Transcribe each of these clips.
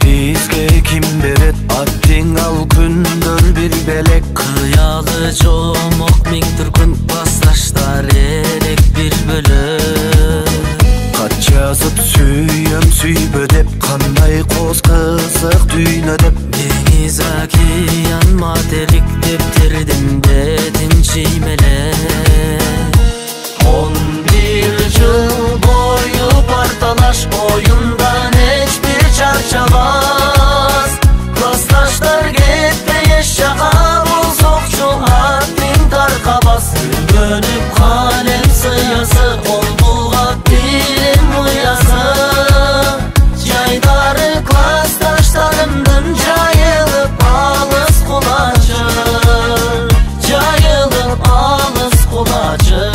Bizge kim beret attың ал күндөр bir белек Кыялы жомок миң түркүн басташтар элек bir бөлөк Кат жазып сүйөм сүйбө деп кандай коз кызык дүйнө деп Деңиз океан материк деп тердим бетин чиймелеп 11 жыл бою парталаш оюндан эчбир чарчабас Классташтар кетпей эч жака болсокчу аттың таркабас Бөлүп калем сыясы ол булгап билим уясы Жайдары классташтарымдын жайылып алыс кулачы Жайылып алыс кулачы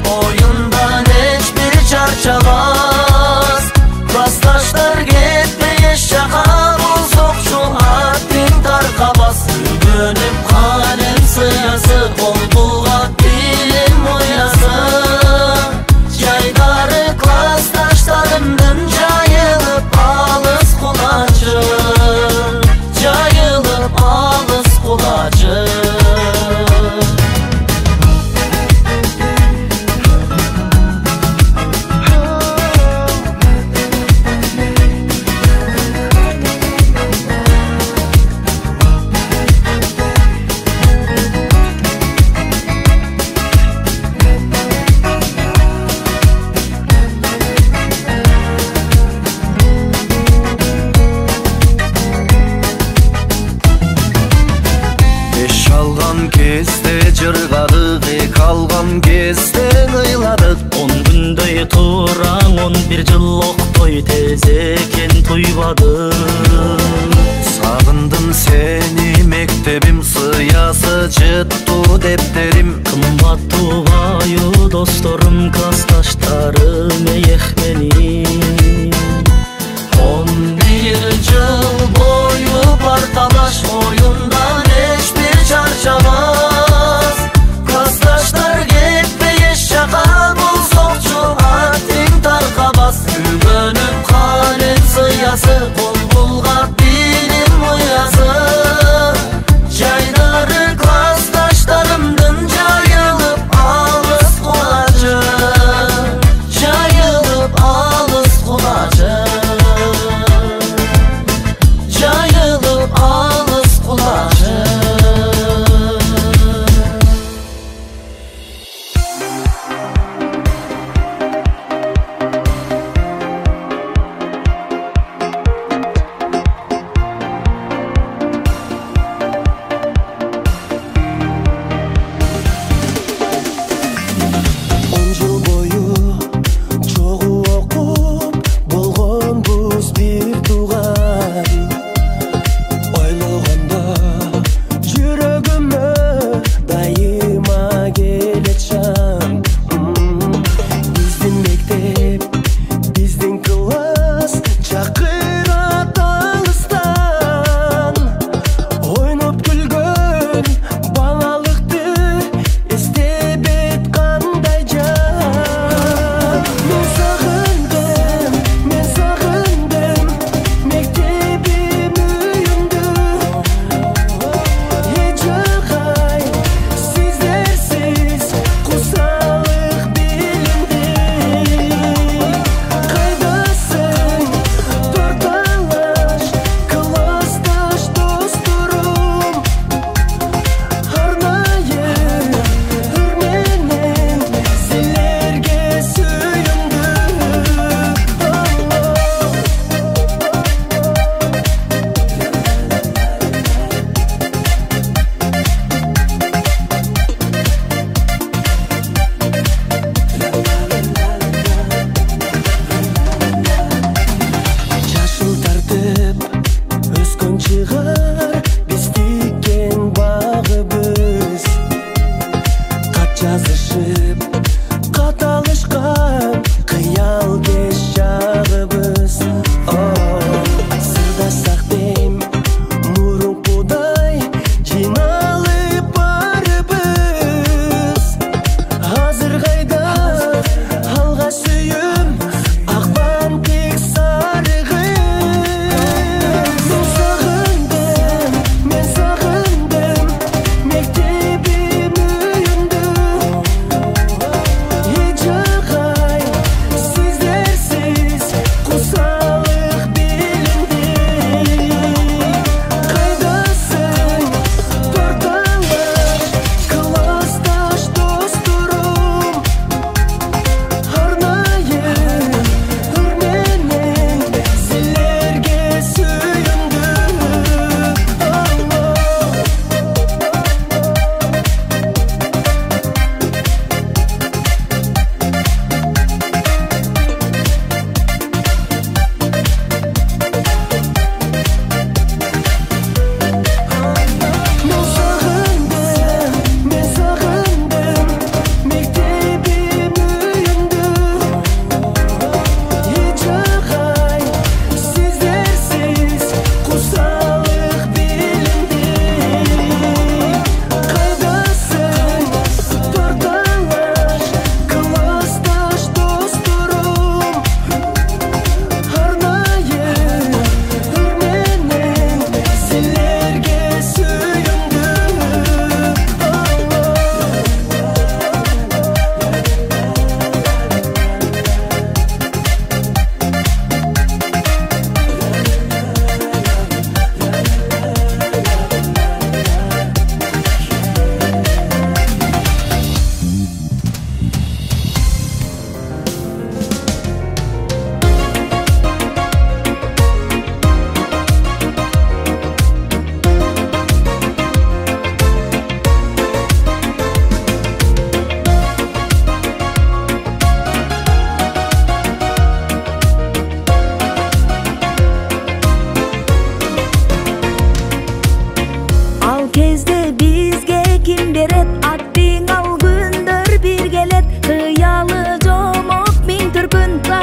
Oyundan hiçbir çarçabaz Klasstaşlar gitmeye şaka Bolsokçu attın tarkabas Bölüp kalem sıyası Ol bulgat bilim uyası Jaydarı klasstaşlarımdın Jayılıp alız kulacı Jayılıp alız kulacı Кезде жыргадык калган кезде ыйладык 10 күндөй тураң 11 жыл октой тез экен туйбадым Сагындым сени мектебим сыясы жыттуу дептерим Кымбат тубаю досторум классташтарым эйех менин 11 жыл бою парталаш оюндан эчбир чарчабас Классташтар кетпей эч жака болсокчу аттың таркабас Бөлүп калем сыясы кол булгап билим уясы Жайдары классташтарымдын жайылып алыс кулачы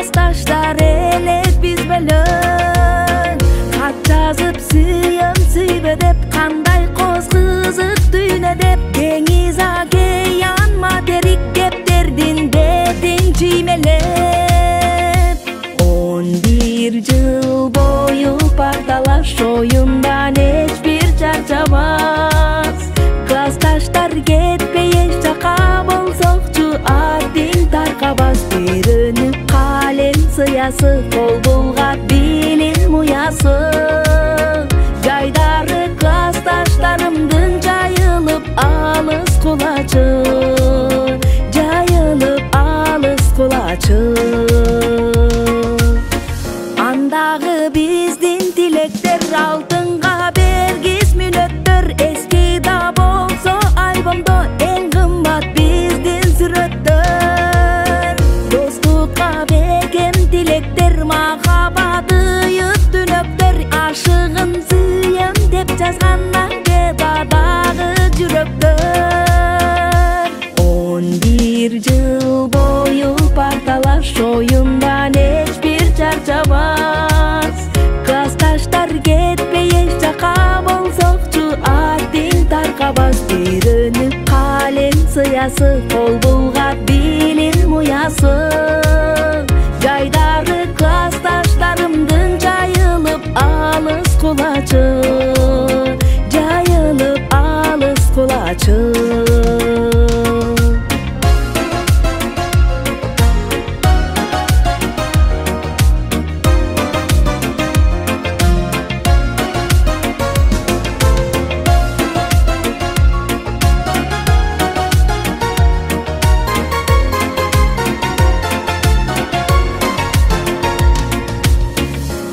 классташтар элек биз белән. Хат жазып сүйем сүйбе деп, кандай коз кызык дүйнө деп, деңиз океан материк деп дердин бетин чиймелеп. 11 жыл бою парталаш оюндан эч бир чарчабас. Классташтар кетпей эч жака болсокчу аттиң таркабас. Үйрөнүп калем сыясы, кол булгап билим уясы. Жайдары классташтарымдын жайылып алыс кулачы, жайылып алыс кулачы. Андагы биздин тилектер алтынга бергис мүнөттөр. Эски да болсо альбомдо эң кымбат биздин сүрөттөр. Достукка бекем тилектер, махаббаты ыйык түнөктөр. Ашыгын сүйем деп жазган аңгедадагы жүрөктөр. 11 жыл бою парталаш оюндан эч бир чарчабас. Классташтар кетпей эч жака болсокчу аттиң таркабас. Үйрөнүп калем сыясы, кол булгап билим уясы. Жайдары классташтарымдын жайылып алыс кулачы, жайылып алыс кулачы.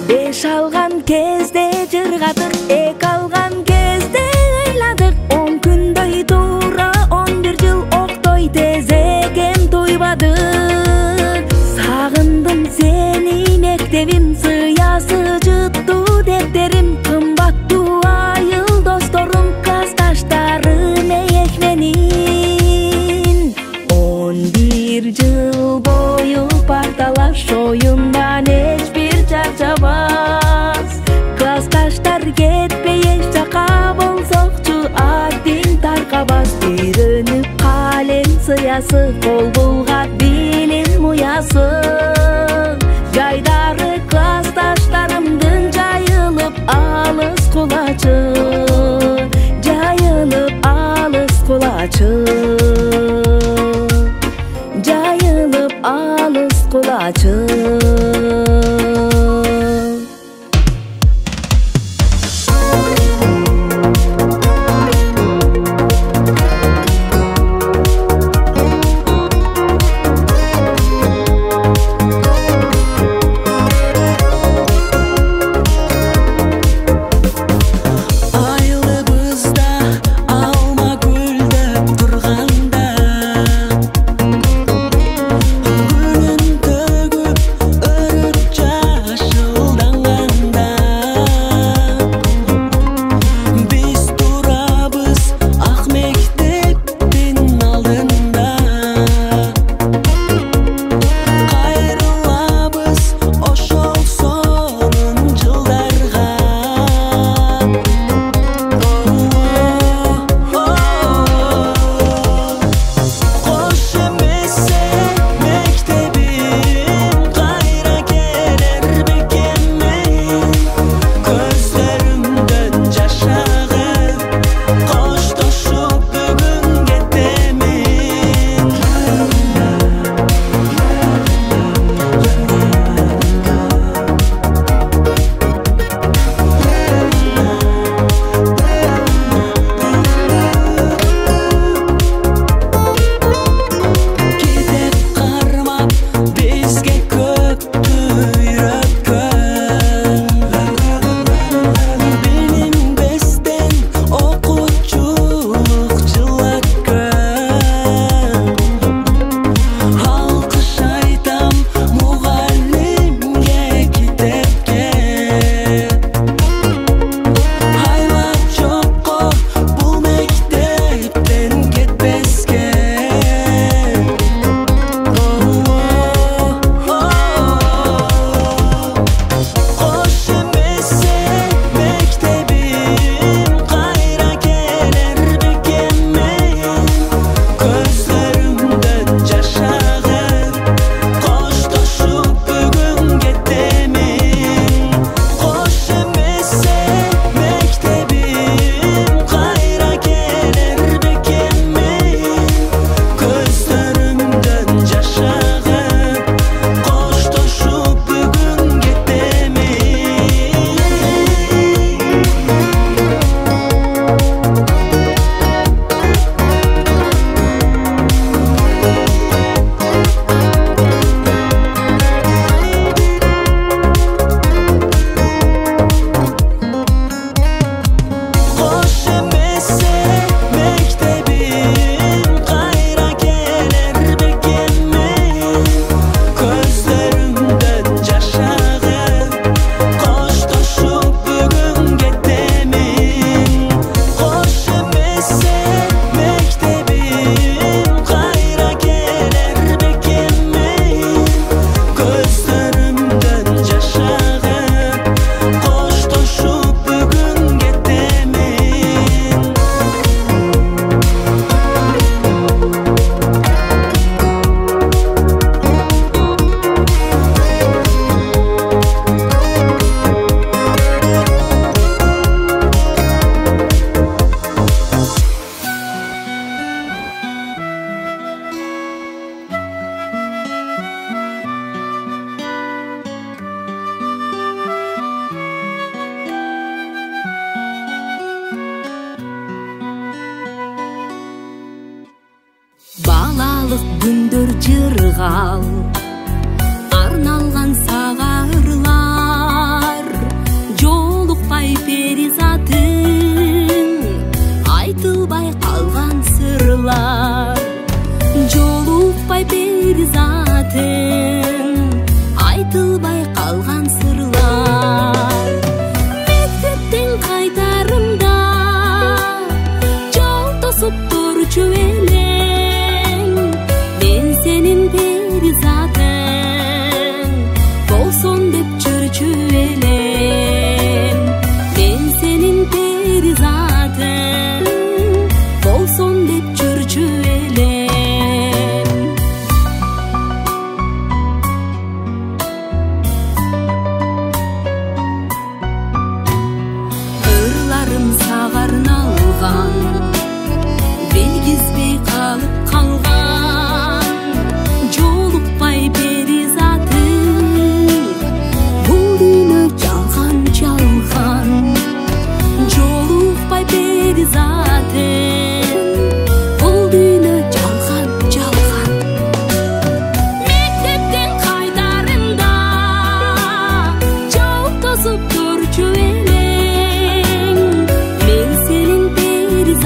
Беш алган кезде жыргадык, эки алган кезде ыйладык. 10 күндөй туура 11 жыл октой, тез экен туйбадык. Сагындым сени мектебим, сыясы жыттуу дептерим. Кымбаттуу айыл досторум, классташтарым эйек менин. 11 жыл бою парталаш оюндан эч бир чарчабас. Классташтар кетпей эч жака болсокчу аттиң таркабас. Үйрөнүп калем сыясы, кол булгап билим уясы. Жайдары классташтарымдын жайылып алыс кулачы, жайылып алыс кулачы. Жайылып алыс кулачы. кал арналган сагарлар жолукпай перизатың айтылбай калган сырлар жолукпай перизатың айтылбай калган сырлар мектептен кайтарымда жол тосуп турчу элең мен сенин перизатың болсун деп жүрчү элем мен сенин перизатың болсун деп жүрчү элем ырларым сага арналган белгизбей калып калган жолукпай перизатың бул дүйнө жалган жалган жолукпай перизатың бул дүйнө жалган жалган мектептен кайтарымда жол тосуп турчу элең мен сенин перизатың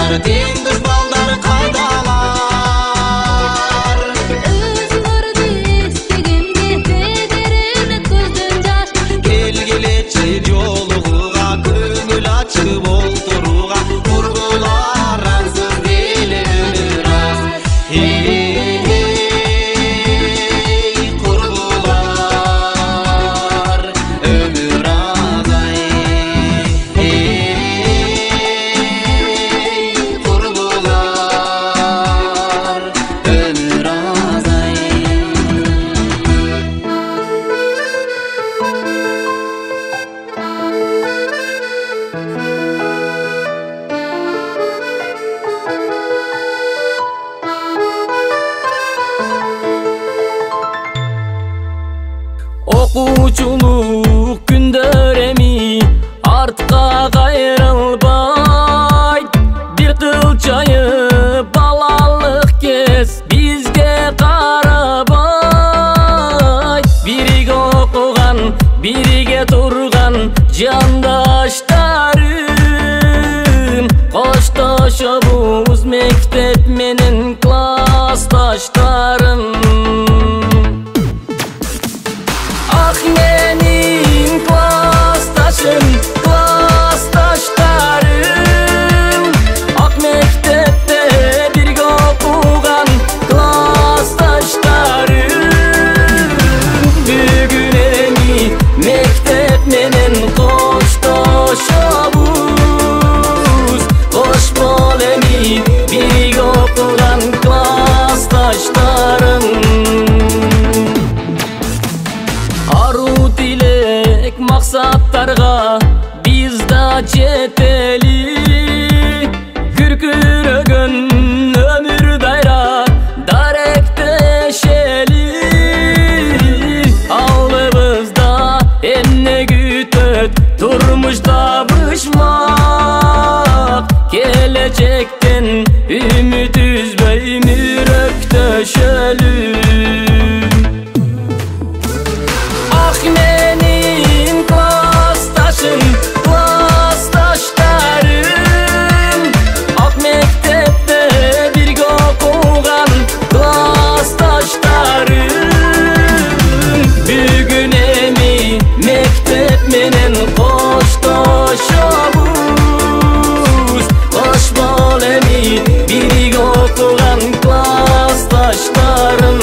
ballar, tengdir ballar qaydalar. Özgürdi istegimde bederini ko'zdan yosh. Kelgileçi yoluğa, köngül açıp olturuğa, kurgular arsız değil ömür az. Kurgular ömür az ay. Kurgular ömür az ay. Okuçuluk gündöremi artqa qayrilbay. Bir qılçayı balalıq kes bizge qarabay. Birige okugan, birige turgan jandaşlarım. Qoştoşobuz mektep menen klassdaşlarım. Ah menin klassdaşım, klassdaşlarım. Ak mektepte birge okugan klassdaşlarım. Bugün emi mektep menen qoştoşobuz. Qoş bol emi birge okugan klassdaşlarım. Arу dilek maksatlarga biz da jeteli. Kürkürögön ömür dayra darekteşeli. Alnımızda enne gütöt turmuşta bışmak. Gelecekten ümit üzbey müröktöşelim. Ah menin klassdaşım, klassdaşlarım. Ak mektepte birge okugan klassdaşlarım. Bugün emi mektep menen qoştoşobuz. Qoş bol emi birge okugan klassdaşlarım.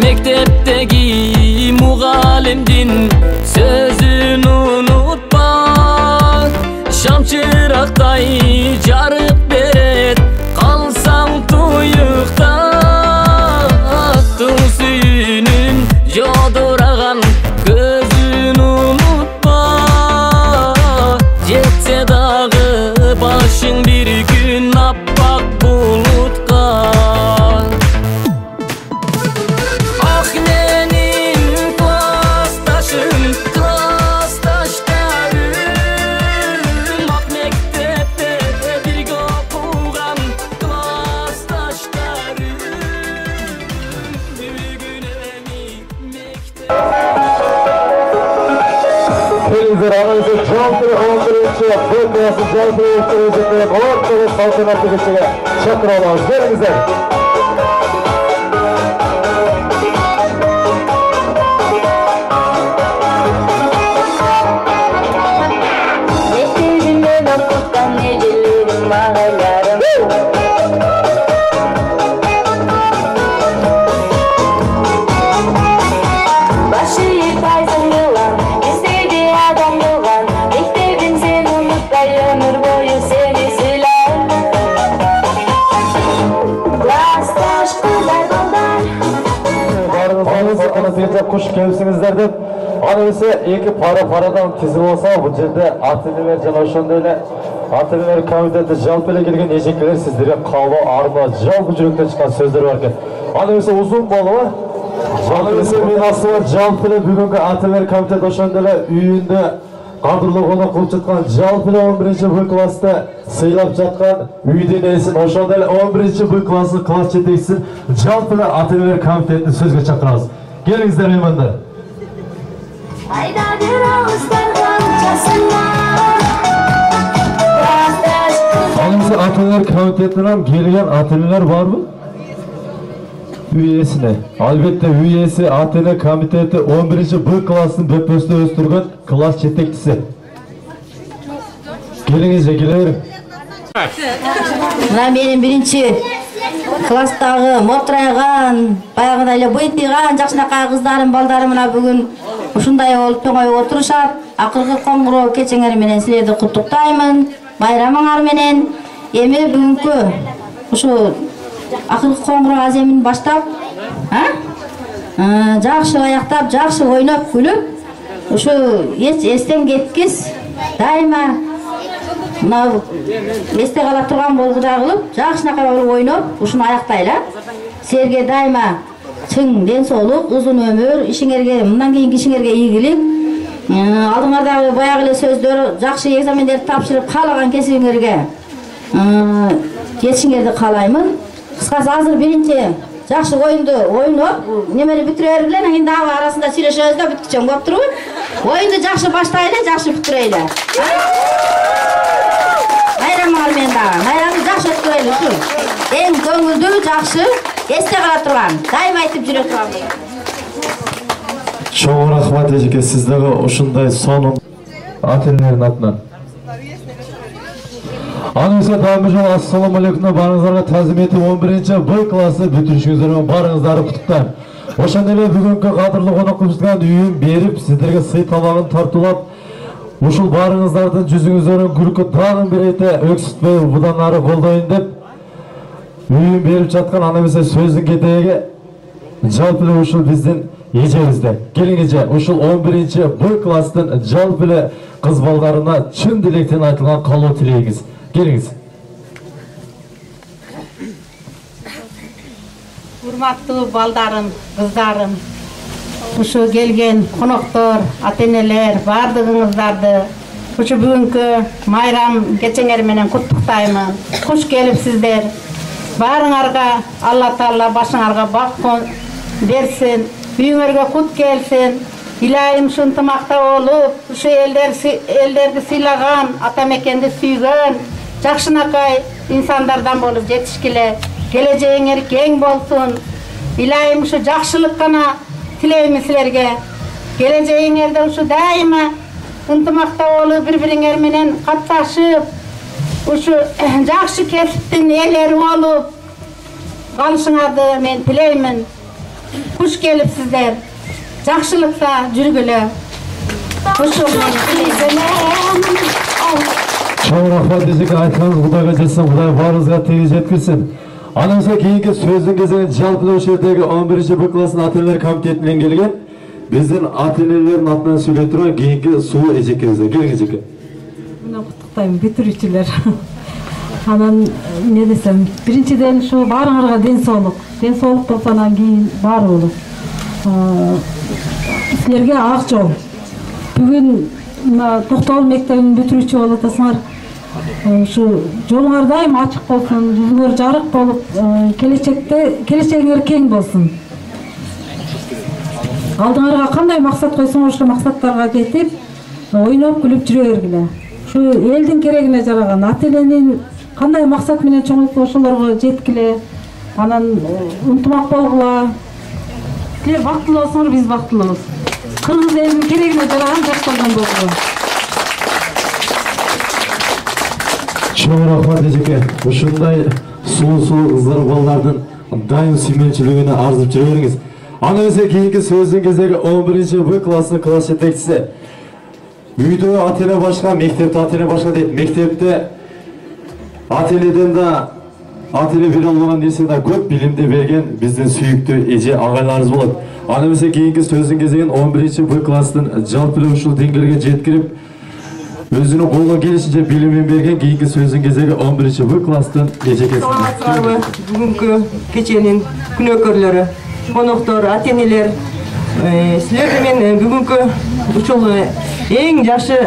Mektepteki muğalimdin sözün unutma. Şam çıraktay jarıp beret kalsam tuyukta. Tın suyunun joduragan gözün unutma. Jetse dağı başın bir gün appak bulutqa. Ah menin klassdaşım, klassdaşlarım. Ak mektepte birge okugan klassdaşlarım. Bugün emi mektep. Kelingizler ağzınızı çoğaltırıp oldurunca bu kıyası çoğaltırıp oldurunca oldurunca saltanatlı geçege çakır olmaz. Veringizler. Mektebimden okutkan necelerim ağalarım. Başı yırtaysın yılan, istediği adam yılan. Mektebin sen unutmay ömür boyu seni siler. Klassdaşlar ballar. Barınızda kuş kelipsingizler deb. Ana ise iki paradan tizim olsa bu жерде аты neler жана ошондой эле Ата-энелер комитеті жалпы эле келген эжекелер сиздерге калуу арна жалпы жүрөктөн чыккан сөздөр бар экен. Аны эмесе узун болобу? Аны эмесе мен асылар жалпы эле бүгүнкү ата-энелер комитети ошондой эле үйүндө кадрлоо кылып жаткан жалпы эле 11-Б класста сыйлап жаткан үйдүн ээсин ошондой эле 11-Б класстын класс жетекчисин жалпы эле ата-энелер комитетин сөзгө чакырабыз. Келиңиздер меймандар. Anımızda ata-eneler komitetinden gelgen ata-eneler var mı? Üyesine. Albatta üyesi ata-eneler komiteti 11-B klassının böpösünü östürgen klas yetekçisi. Gelingizce geleverin. Benim birinci klastagı motraygan, bayagıda ele bıytıygan, jakşınakay kızlarım, baldarım mına bugün ушундай болуп тоңоюп отурушат. Акыркы коңгуроо кечеңер менен силерди куттуктаймын. Байрамыңар менен. Эми бүгүнкү ушу акыркы коңгуроо аземин баштап, жакшы аяктап, жакшы ойноп күлүп, ушу эстен кеткис дайыма мына эсте кала турган болгудай кылып, жакшынакай болуп ойноп, ушуну аяктайлы. Силерге дайыма чың ден соолук, узун өмүр, ишиңерге, мындан кийинки ишиңерге ийгилик. Алдыңардагы баягы эле сөздөр, жакшы экзамендерди тапшырып каалаган кесибиңерге жетишиңерди каалаймын. Кыскасы азыр биринчи жакшы оюнду ойноп, немени бүтүрө бергиле, анан кийин дагы арасында сүйлөшөбүз да бүткүчөң болуп турбу. Оюнду жакшы баштайлы, жакшы бүтүрөйлү. Байрамыңар менен дагы, байрамды жакшы өткөрөйлү ушу. Эң көңүлдүү, жакшы, эсте кала турган, дайым айтып жүрө турган. Чоң рахмат эжеке, сиздерге ушундай сонун ата-энелердин атынан. Анысы дайым жол ассаламу алейкум, барыңыздарга тазим этип 11-Б классы бүтүрүшүңүздөр менен барыңыздарды куттуктайм. Ошондой эле бүгүнкү кадырлуу конокубуздун үйүн берип, сиздерге сый табагын тартуулап, ушул барыңыздардын жүзүңүздөрүн күлкү дагы бир эте өксүтпөй будан ары колдойн деп үйүн берип жаткан аны эмесе сөздүн кетеги жалпы эле ушул биздин эжебизде. Келиңиже ушул 11-Б класстын жалпы эле кыз балдарына чын тилектен айтылган каалоо тилегиңиз. Келиңиз. Урматтуу балдарым, кыздарым, ушу келген коноктор, ата-энелер, бардыгыңыздарды ушу бүгүнкү майрам кечеңер менен куттуктаймын. Куш келипсиздер. Барыңарга Алла Таала башыңарга бак берсин, үйүңөргө кут келсин. Илайым ушу ынтымакта болуп, ушу элдерди сыйлаган, ата мекенди сүйгөн, жакшынакай инсандардан болуп жетишкиле. Келечегиңер кең болсун. Илайым ушу жакшылык гана тилейм силерге. Келечегиңерде ушу дайыма ынтымакта болуп, бири-бириңер менен катташып, ушу жакшы кесиптин ээлери болуп калышыңарды мен тилеймин. Куш келипсиздер. Жакшылыкта жүргүлө. Ушул менен тилеймин. Чоң рахмат эжеке, айтканыңыз Кудайга жетсин, Кудай баарыбызга тегиз жеткирсин. Андан соң кийинки сөздүн кезеги жалпы ошол жердеги 11-Б класстын ата-энелер комитетинен келген биздин ата-энелердин атынан сүйлөй турган кийинки суу эжекебиз. Келиң эжеке. Мына куттуктайм бүтүрүүчүлөр. Анан эмне десем, биринчиден ушу баарыңарга ден соолук. Ден соолук болсо анан кийин баары болот. Силерге ак жол. Бүгүн мына Токтогул мектебин бүтүрүүчү болуп атасыңар. Ушу жолуңар дайым ачык болсун, жүзүңөр жарык болуп, келечегиңер кең болсун. Алдыңарга кандай максат койсоңор ошол максаттарга жетип, ойноп күлүп жүрө бергиле. Ушу элдин керегине жараган ата-эненин кандай максат менен чоңойтуп ошолорго жеткиле. Анан ынтымак болгула. Силер бактылуу болсоңор, биз бактылуубуз. Кыргыз элинин керегине жараган жаштардан болгула. Чоң рахмат эжеке. Ушундай суу кыздар балдардын дайым сүймөнчүлүгүнө арзып жүрө бериңиз. Аны эмесе кийинки сөздүн кезеги 11-Б класстын класс жетекчиси. Үйдө ата-эне башка, мектепте ата-эне башка дейт. Мектепте ата-энеден да ата-эне бере албаган нерсе да көп билимди берген биздин сүйүктүү эже агайларыбыз болот. Аны эмесе кийинки сөздүн кезегин 11-Б класстын жалпы эле ушул деңгээлге жеткирип, Өзүнүн колунан келишинче билимин берген, кийинки сөзүн кезеги 11-В класстын эжекеси. Саламатсыздарбы? Бүгүнкү кеченин күнөөкөрлөрү, коноктор, ата-энелер. Силерди мен бүгүнкү ушул эң жакшы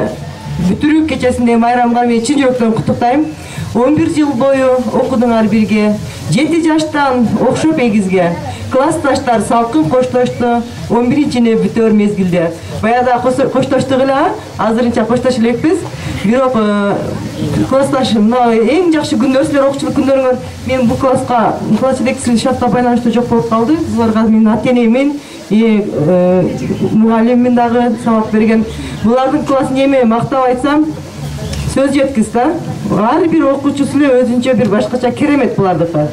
бүтүрүү кечесинде майрамга мен чын жүрөктөн куттуктайм. 11 жыл бою окудуңар бирге, 7 жаштан окшоп эгизге, классташтар салкын коштошту 11-чине бүтөр мезгилде. Баягы коштоштук эле, азырынча коштошо элекпиз. Бирок классташ мына эң жакшы күндөр, силер окуучулук күндөрүңөр мен бул класска класс жетекчиси шартка байланыштуу жок болуп калды. Буларга менин ата-энемен, мугалимим дагы сабак берген. Булардын классын эме мактап айтсам, сөз жеткиз да. Ар бир окуучусу эле өзүнчө бир башкача керемет булардыкы.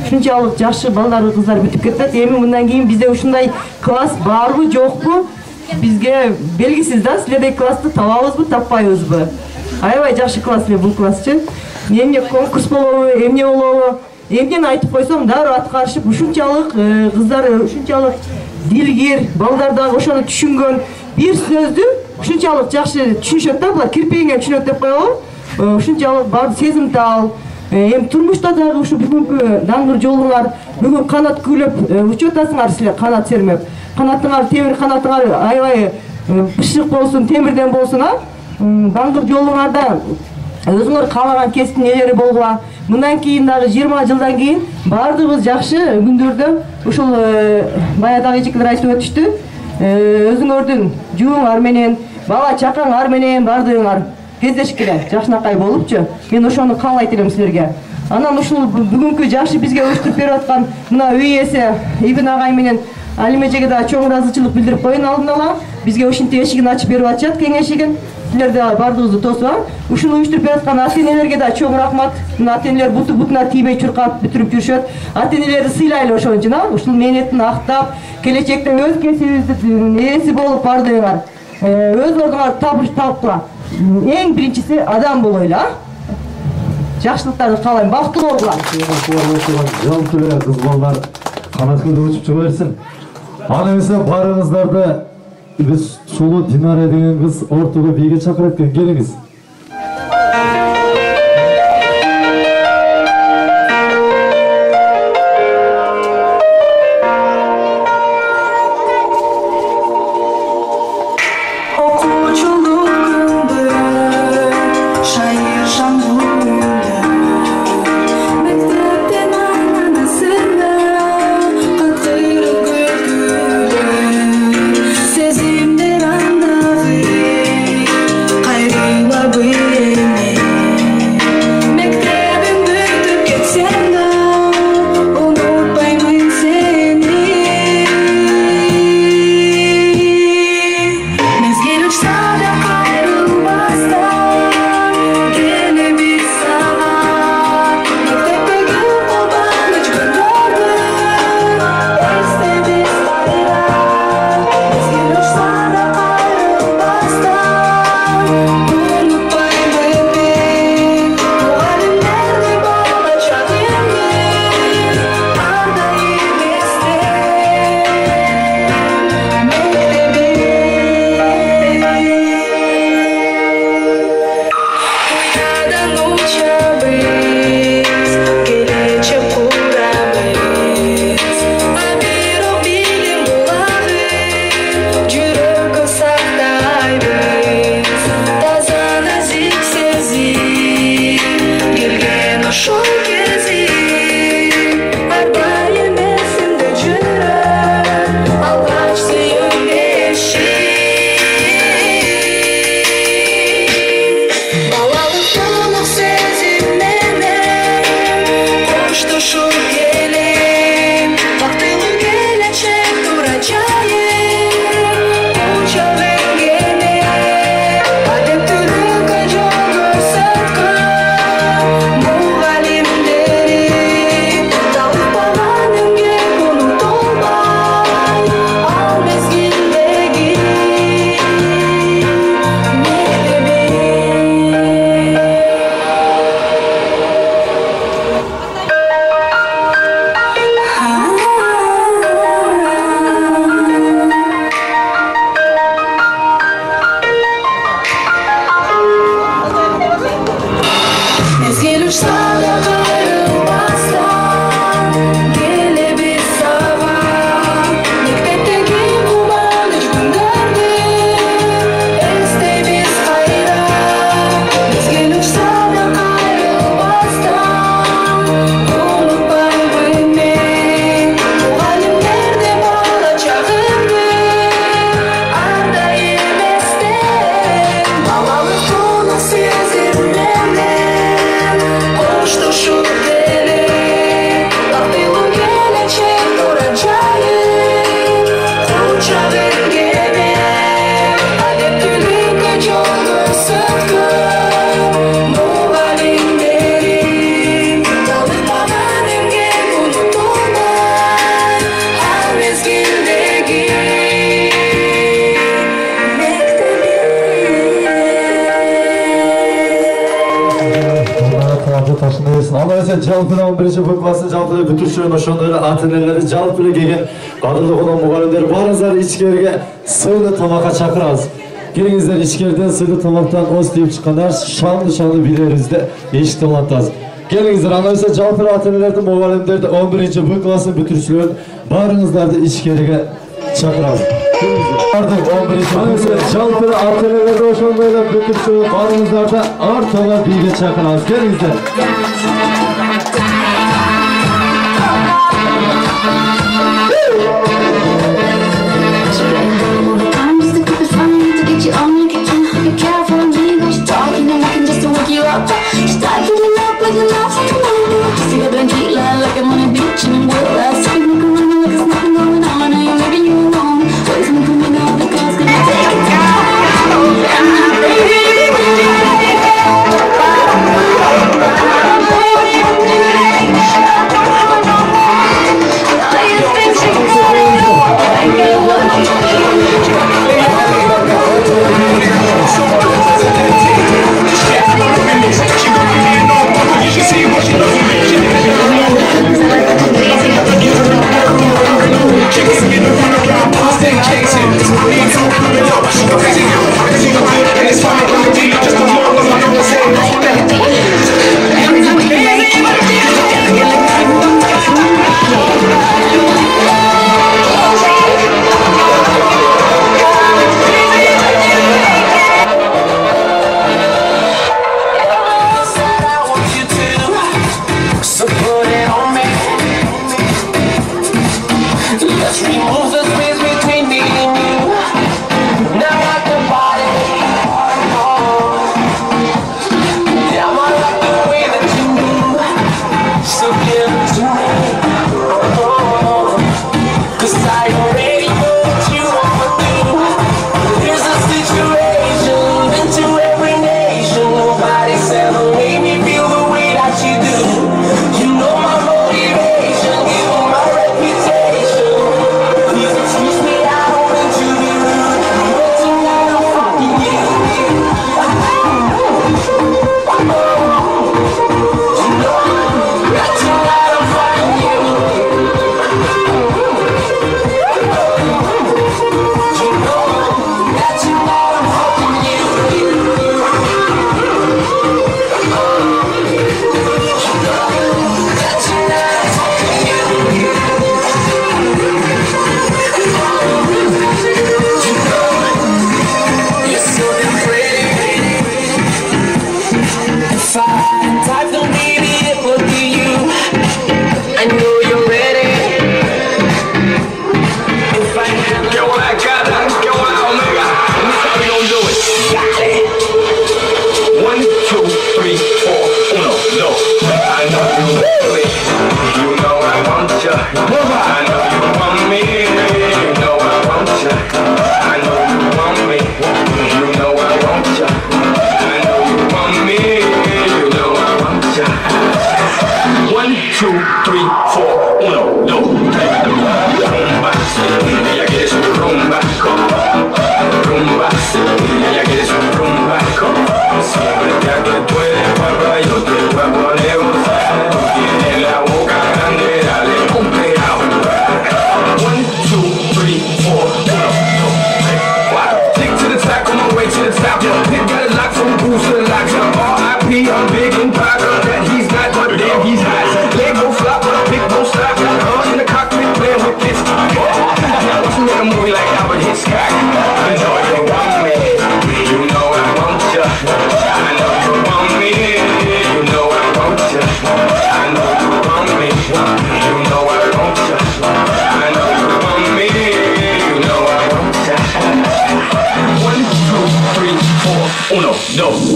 Ушунчалык жакшы балдар, кыздар бүтүп кетет. Эми мындан кийин бизде ушундай класс барбы, жокпу? Бизге белгисиз да, силердей классты табабызбы, таппайбызбы? Аябай жакшы класс эле бул классчы. Эмне конкурс болобу, эмне болобу? Эмнени айтып койсом, дароо аткарышып, ушунчалык кыздар, ушунчалык дилгир, балдар дагы ошону түшүнгөн. Бир сөздү ушунчалык жакшы түшүнүшөт да, булар кирпегиңе түшүнөт деп коелу. Ушунчалык бар сезимтал. Эми турмушта дагы ушу бүгүнкү даңгыр жолуңар, бүгүн канат күйлөп учуп атасыңар силер, канат сермеп. Канатыңар, темир канатыңар аябай бышык болсун, темирден болсун, а? Даңгыр жолуңарда өзүңөр каалаган кесиптин ээлери болгула. Мындан кийин дагы 20 жылдан кийин бардыгыбыз жакшы күндөрдө ушул баягы эжекелер айтып өтүштү. Өзүңөрдүн жууңар менен, бала чакаңар менен бардыгыңар кездешкиле, жакшынакай болупчу. Мен ошону каалайт элем силерге. Анан ушул бүгүнкү жакшы бизге өстүрүп берип аткан мына үй ээси Ибин агай менен Алим эжеге да чоң ыраазычылык билдирип коеюн алдын ала. Бизге ушинтип эшигин ачып берип атышат, кеңешигин. Силер да бардыгыбызды тосуп, ушуну уюштуруп бераткан ата-энелерге да чоң рахмат. Мына ата-энелер бутуна тийбей чуркап бүтүрүп жүрүшөт. Ата-энелерди сыйлайлы ошон үчүн, ушул мээнетин актап, келечекте өз кесибиңиздин ээси болуп бардыгыңар. Өз ордуңар табыла. Эң биринчиси адам болойлу, а? Жакшылыктарды каалайм, бактылуу болгула. Жалпы эле кыз балдар канат күлүп учуп чыга берсин. Аны эмесе барыңыздарды биз Сулуу Динара деген кыз ортого бийге чакырат экен, келиңиз. Сезимдер андагы, кайрыла Жалпы 11-ші Б классы жалпы бүтүрүшүн ошондой эле ата-энелери жалпы эле келген кадырлуу конок мугалимдер баарыңыздар ичкерге сыйлуу тамакка чакырабыз. Келиңиздер ичкерден сыйлуу тамактан оз тийип чыккандар шаңды бийлерибизде эшикти улантабыз. Келиңиздер анда эмесе жалпы ата-энелерди мугалимдерди 11-ші Б классын бүтүрүүчүлөрүн баарыңыздарды ичкерге чакырабыз. Бардык 11-ші жалпы ата-энелерди ошондой эле бүтүрүүчүлөр баарыңыздарды артына бийге чакырабыз. Келиңиздер. I'm big and popular that he's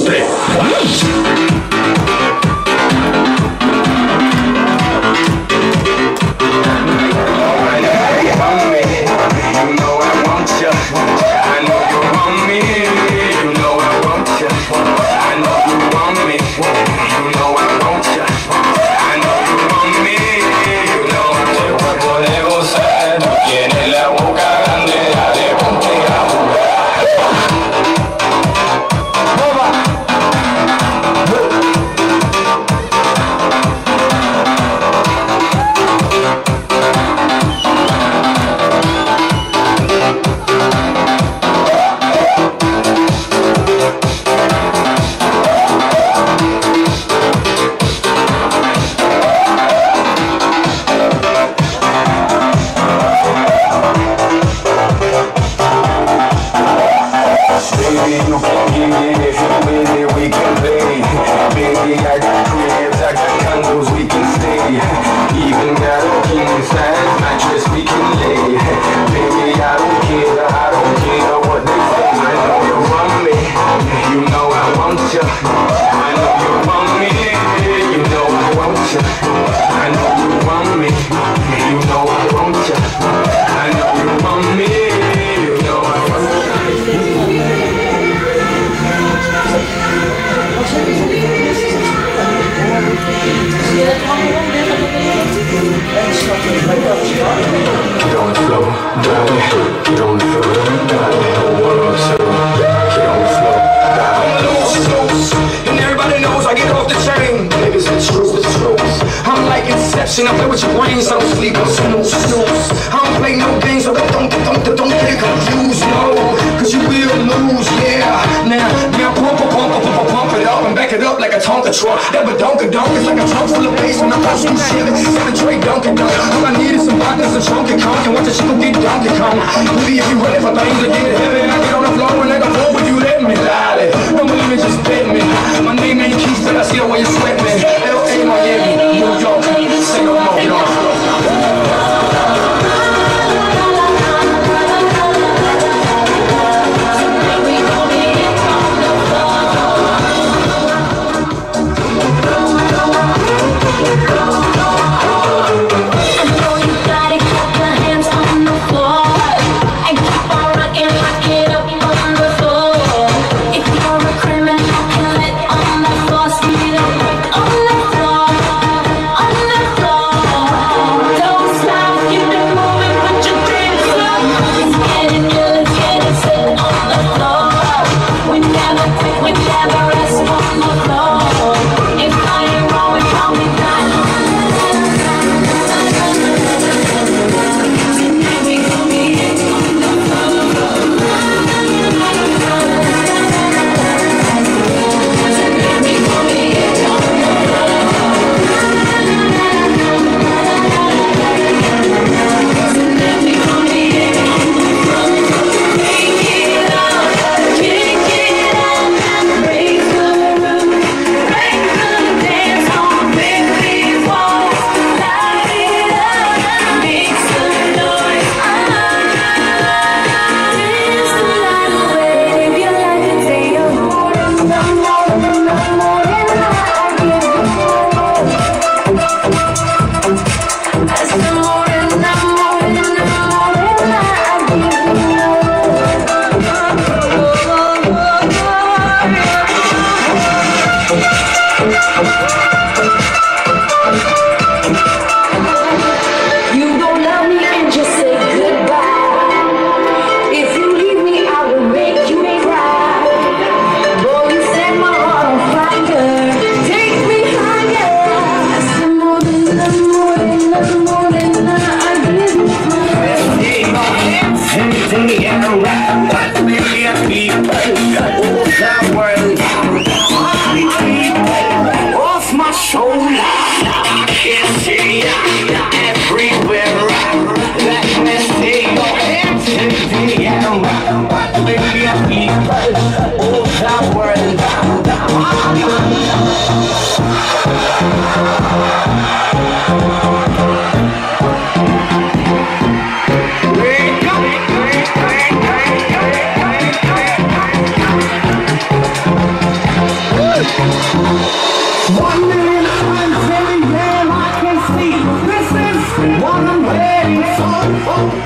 3, 1. I play with your brains, I don't sleep, I snooze. I don't play no games, so don't get confused, no. Cause you will lose, yeah. Now pump it up and back it up like a Tonka truck. That badonka-donk is like a trunk full of bass when I'm supposed to shit it. 7 tray Dunkin'. All I need is some vodka, some chunky conk, and watch the shit go get Donkey Kong. Maybe if you ready for things to get heavy, I get on the floor and let the floor with you, let me lie. Don't believe me, just bet me. My name ain't Keith, but I see the way you sweat me. L.A., Miami, New York, say no more,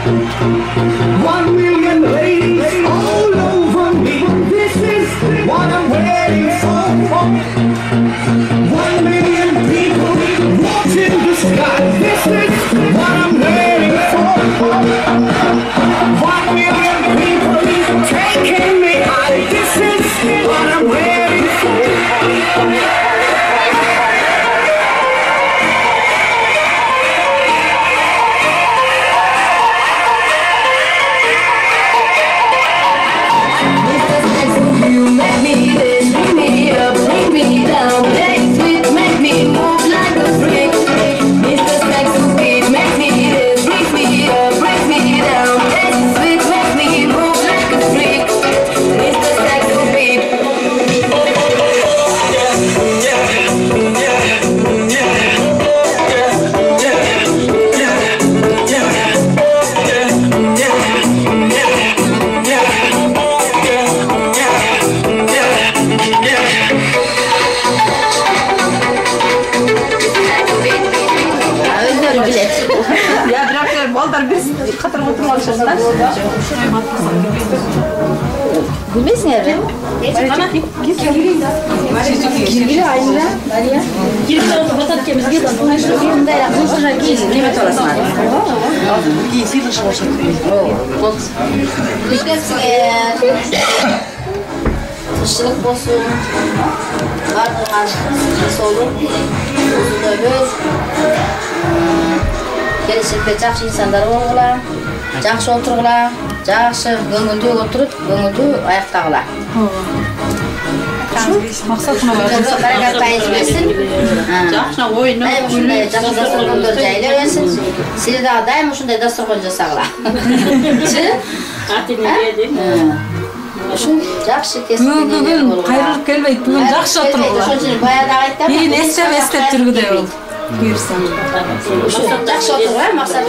1 million ladies all over me. This is what I'm waiting for. 1 million people watching the sky. This is what I'm waiting for. 1 million people taking me high. This is what I'm waiting for. Bilmezsiniz mi? Girgili aynı. Girgili oldu batat kemiz gidan. Bunda ya konuşacak giyiz. Ne olasın? Giyiz yılış olacak. Bot. Işılık bolsun. Ardından solun. Uzun ömür. Gelecekte жақсы insanlar болғыла, жақсы отырғыla, жақсы көңілді отырып, көңілді аяқтағыла. Баракат пайыз берсін. Ушындай жақсы дастархандар жайлы берсін. Сені дағы дайым ушындай дастархан жасағыла. Жақсы кесіп. Бүгін қайрылып келмейді, бүгін жақсы отырғыла. Кейін естеп жүргіде ол. Buyursan. Жақсы отырғыла, мақсат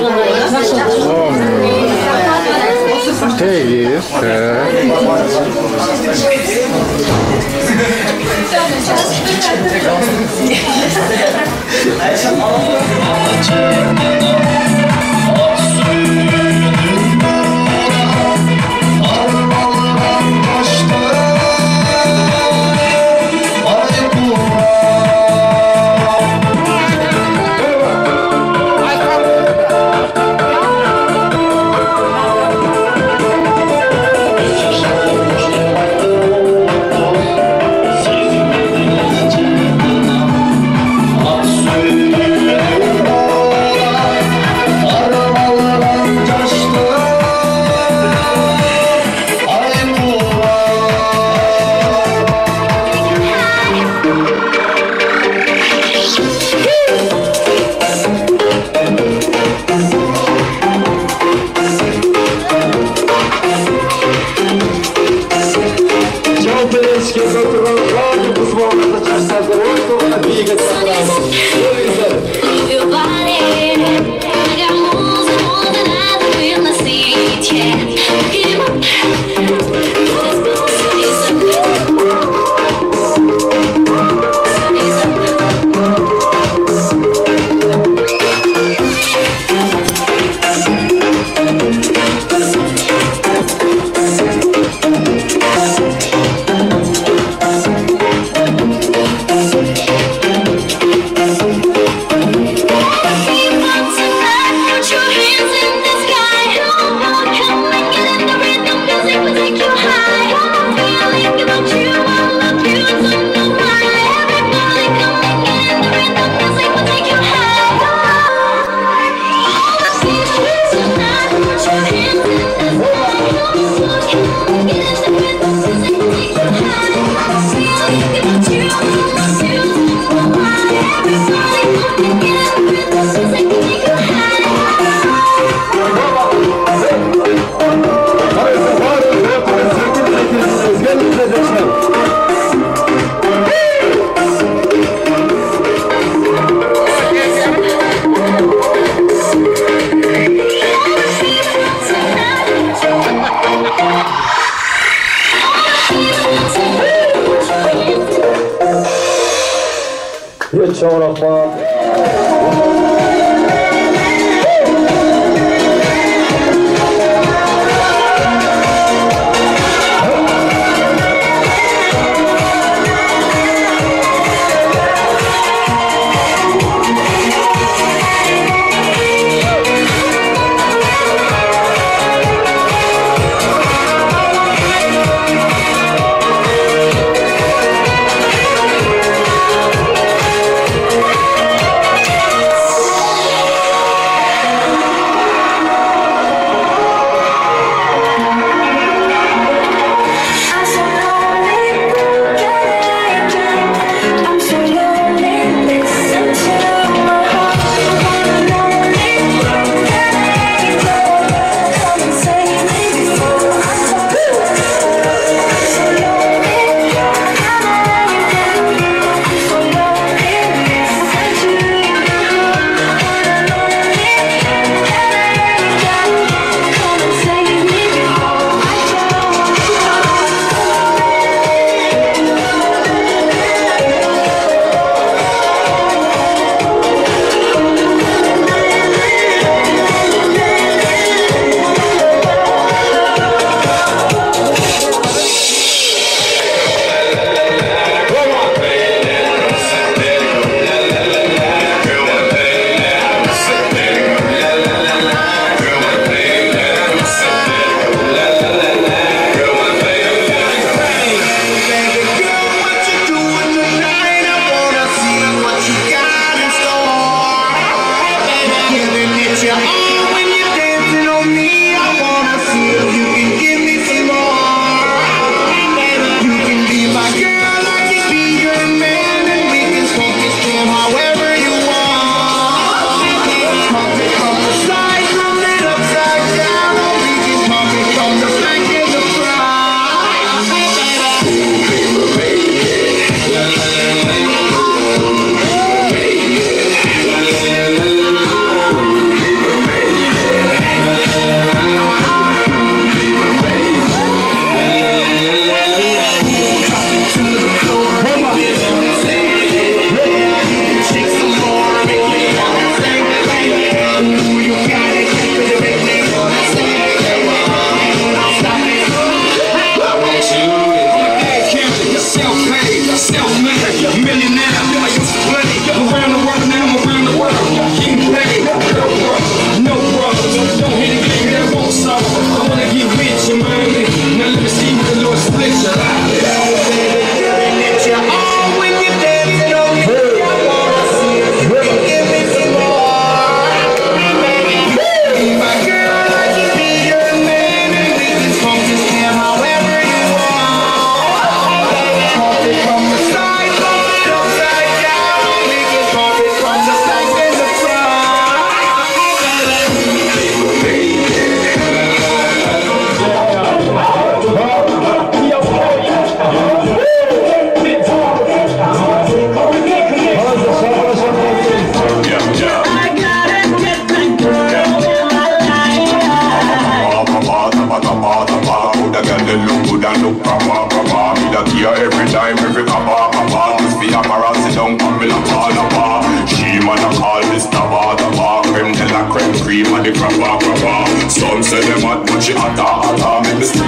cream and the crapper. Some say them hot, but she hotter. Make me still.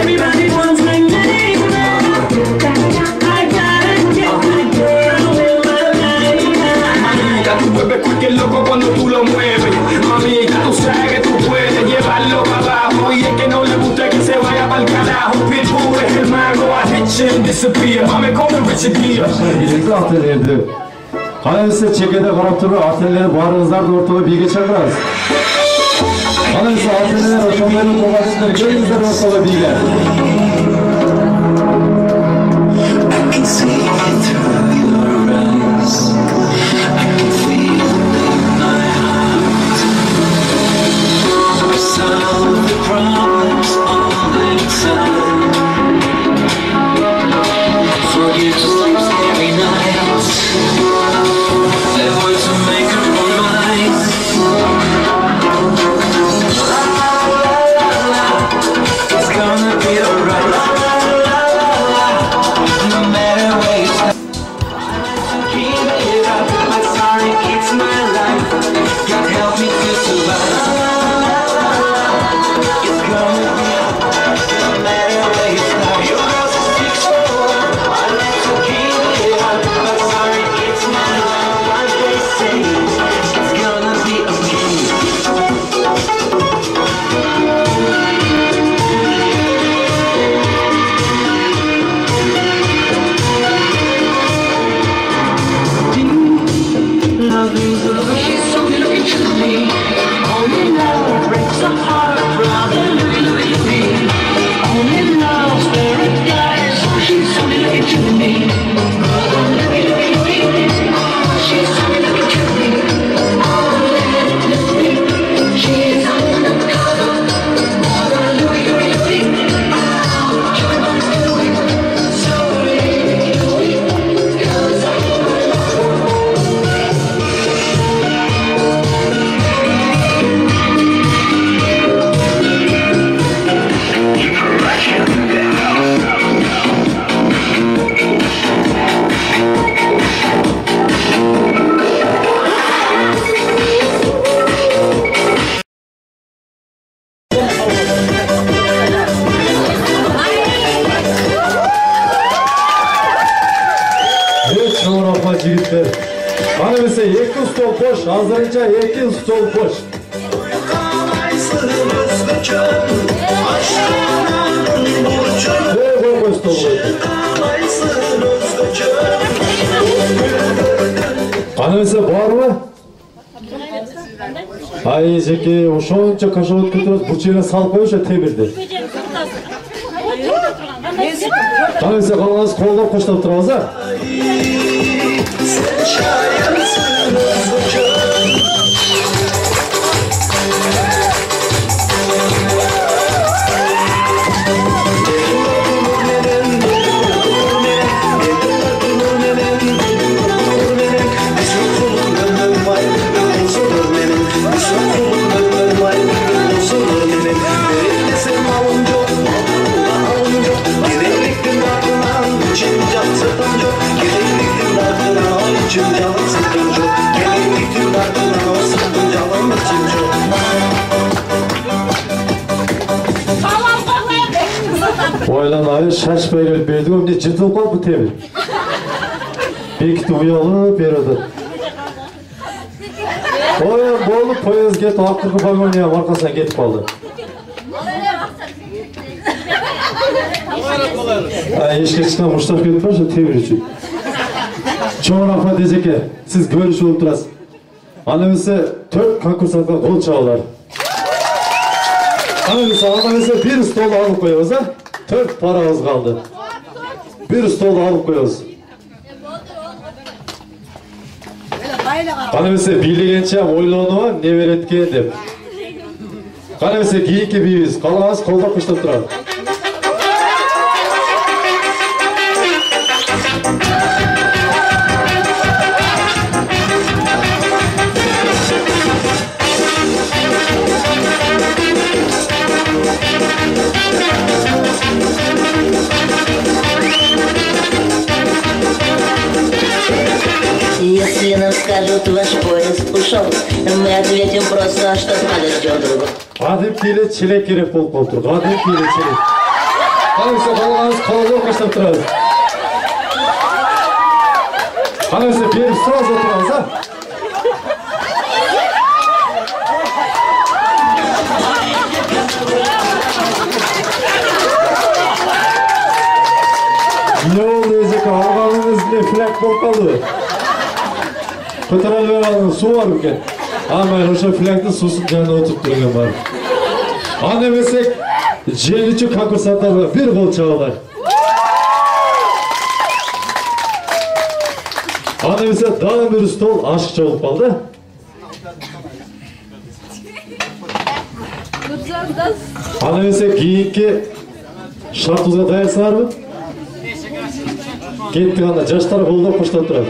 Everybody wants my name now. I gotta get my girl in my life. Ya tú mueves cualquier loco cuando tú lo mueves. Mami, ya tú sabes que tú puedes llevarlo para abajo. Y es que no le gusta que se vaya para el carajo. Pitbull es el mago, I hit you and disappear. Mami, call me Richard Gere. Bizde atelerdi. Qanisi chekede qarab turib, ateler barыңыздарды ортаga биге чакырабыз. Qanisi ateler ошондой боласыздар, келиңиздер ортаga биге. I can see it through your eyes. I can feel it in my heart. I solve the problems all inside. Forget sleeps every night. I want to make up my mind. It's gonna be alright. No matter where you start. Keep it up, my sorry, it's my life. God help me to survive. It's gonna be alright. No matter where you start. Your girl's a 6'4". I like to keep it up, my sorry, it's my life. What they say, it's gonna be okay. She's so looking to me. Only love breaks a heart, brother. Look at me. Only love's where it dies. She's only looking to me. Brother, look at me. She's only looking to me. She's undercover. Brother, look at me. Everybody's doing so cause жігіттер. Qanisi 2 stol boş, hazırınca 2 stol boş. Boş stol boş. Qanisi var mı? Ay Jeki, ошончо кашалып кетириз, бул жерге салып коюш темирди. Qanisi қалғаныңыз қолдап қоштап тұрабыз, а? Ойланайы шашпай келіп бердім, өмде жыртылып қалды бұл темір. Бекіті ұялып береді. Ойын болып, поезд кетіп, ақырғы вагония арқасынан кетіп қалды. Ешкешіктен мұштап кетіп бар, темір үшін. Чоң рахмат Ежеке, сіз көріші болып тұрасыз. Анамысы 4 конкурсантқа қол чағылар. Анамысы алдамысы 1 стол алып қойыңыз, 4 параңыз қалды. 1 стол алып қойыңыз. Анамысы билегенше ойлануға не береді деп. Анамысы кейінгі бейбіз, қалаңыз қолда қыштап тұрады. Если нам скажут, ваш поезд ушел, мы ответим просто, что подождем друг. Адым келе челек керек болып қалып тұр. Адым келе челек. Қанысы қалғаныз қалауы қаштап тұрады. Қанысы беріп сразу отырамыз, а? Не oldu Ezeka? Ağabeyiniz ne flak болып қалды? Көтеріп алыңыз, су бар екен. Ama o flakta susun canına oturup duruyor var. Annemesek J3 konkursatlarına bir gol çağlar. Annemesek daha bir stol aşıkça olup kaldı. Annemesek giyinki şartımıza dayansınlar mı? Kettik anda yaşlar kolda koşturup durur.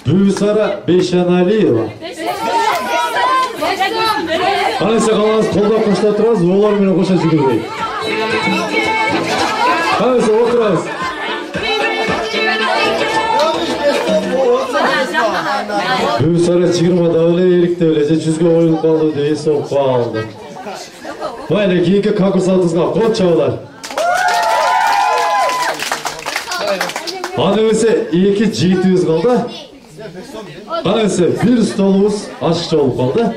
Büyüsara Beyşanaliyeva. Kanaysa kalanız kolda koşta turarız, oğlar beni koşa çıkırmayın. Kanaysa oturarız. Büyüsara çıkırma da öyle erik de öylece çizgi oyun kaldı diye soğuk bağlandı. Böyle giyinki konkursatınızga kol çağlar. Annemese iki jigitimiz kaldı. Annemese bir stolumuz aşıkça olup kaldı.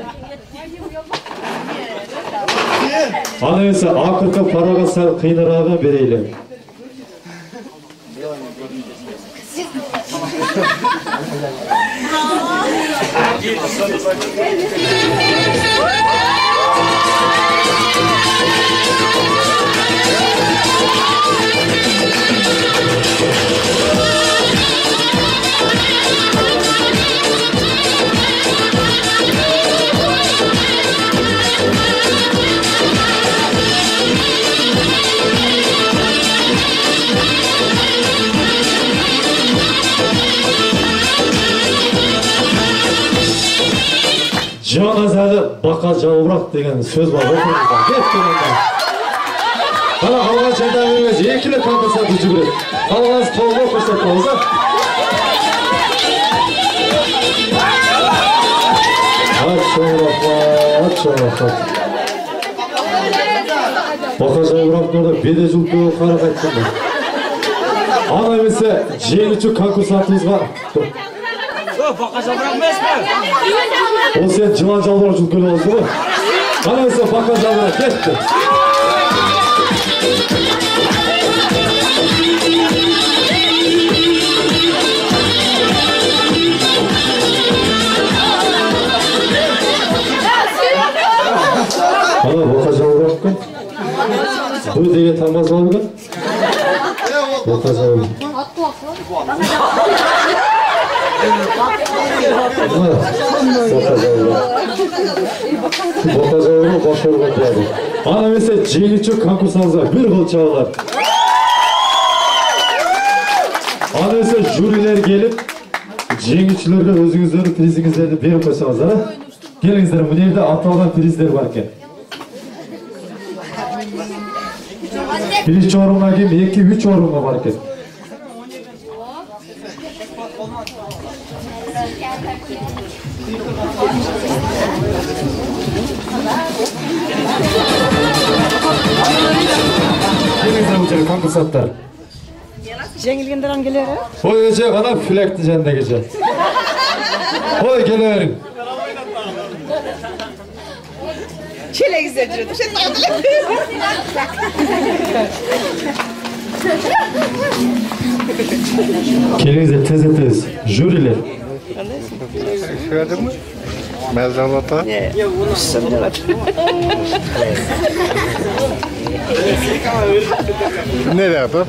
Annemese akırka paraga sal kıynarağa bereyli. Canazada baka javrak degen söz var. Bana halga çaydan vermez. Ekile kankası atıcı bir. Halgaz kolga koştatmamız ha. Aç çoğrak. Baka javrak orada bede julkuyu kara kayttım ben. Ana emese J3 kankası atımız var. Baka javrak mı esme? O sen cıvan javrak julkuyu oldu mu? Ana emese baka javrak gitti. Ana baka javrak mı? Bu dege tamaz var mı? Baka javrak. Bokazavru başarılı geldi. Ana mesela J3 konkurslarınıza bir gol çağlar. Ana mesela jüriler gelip J3'lerde özünüzlerin prizingizlerini verip koysanızlar. Gelinizler bu nerede atalgan prizler varken. Birinci orunga kim, 2-3 orunga varken. Gelinizler bu çocuk konkursatlar. Жеңилгендер аңгелери. Oy gece kana flekti janda gece. Oy geleverin. Çelek izletiyordu. Gelinizler tez. Jüriler. Gördün mü? Mezalata. Ne yaptın?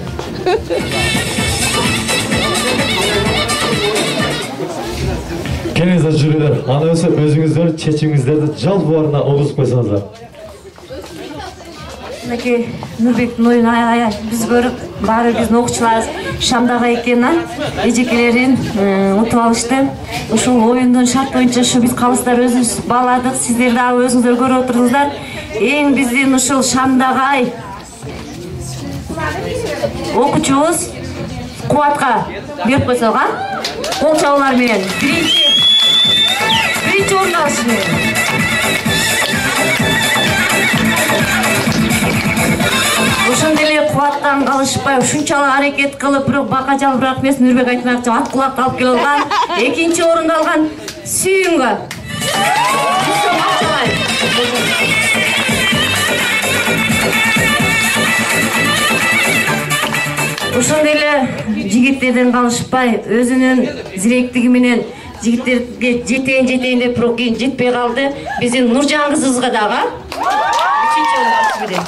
Келіңіздер жүргендер, ана өсіп өзіңіздер чечіміңіздерді жалпыларына оғызып қойсаңыздар. Мінекей Нұрбектің ойын біз көріп, бары біздің оқушылар Шамдағы екені, ежекелерін ұтып алышты. Ушул ойындың шарт бойынша біз қалыстар өзіміз баладық, сіздер де өзіңіздер көріп отырыңыздар. Ең біздің ушул Шамдағы оқучубуз Қуатқа беріп қойсауға, қол чабуулар менен биринчи орун алышы менен. Ошондой эле Кубаттан калышпай ушунчалык аракет кылып, бирок бака жалбырак эмес Нурбек айтмакчы ат кулакты алып келе алган, экинчи орунду алган Сүйүнгө. Ошондой эле жигиттерден калышпай, өзүнүн зиректиги менен жигиттерге жетейин деп бирок кийин жетпей калды. Биздин Нуржан кызыбызга дагы 3-чы орун алышы менен.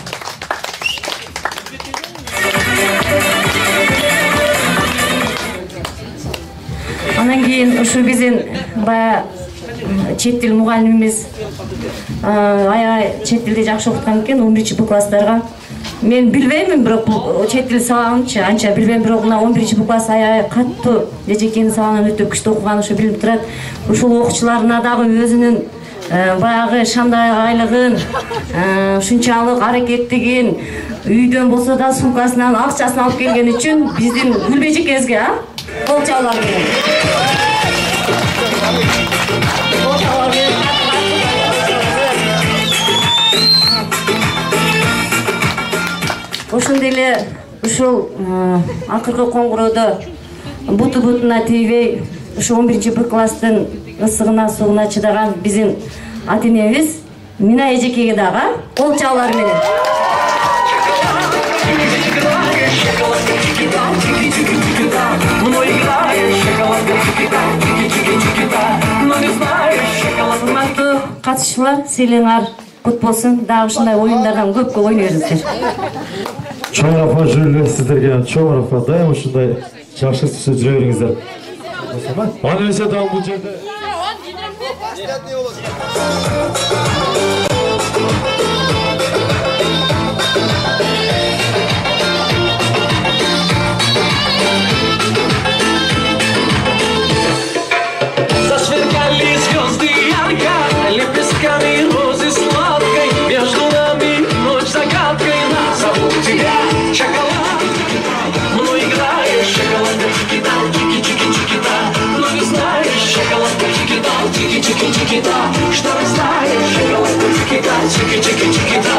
Анан кийин ушу биздин бая чет тил мугалимimiz аябай чет тилди жакшы окуткан экен 11-Б класстарга. Мен билбеймин, бирок чет тил сабагынчы анча билбейм, бирок мына 11-Б класс аябай каттуу эжекенин сабагынан өтө күчтүү окуган ушу билип турат. Ушул окуучуларына дагы өзүнүн баягы Шамдагы айлыгын, ушунчалык аракеттигин, үйдөн болсо да сумкасынан акчасын алып келген үчүн биздин Гүлбежекебизге кол чабуулар менен. Ошондой эле ушул акыркы коңгуроодо буту-бутуна тийбей, ушу 11-Б класстын ысыгына сууна чыдаган биздин ата-энебиз Мина эжекеге дагы кол чабуулар менен. Урматтуу катышуулар, сыйлыгыңар кут болсун. Дагы ушундай оюндардан көп ойной бериңиздер. Чоң рахмат жүргүлөр сиздерге, чоң рахмат. Дайым ушундай жакшы сөз жүрө бериңиздер. Аны эсе дагы бул жерде Засверкали звезды ярко, лепестками розы сладкой, между нами ночь загадкой, назову тебя шоколад. Мной играешь шоколадка, чики-да, чики-чики-чики-да, но не знаешь шоколадка, чики-да, чики-чики-чики-да, что растаешь шоколадка, чики-да, чики-чики-чики-да.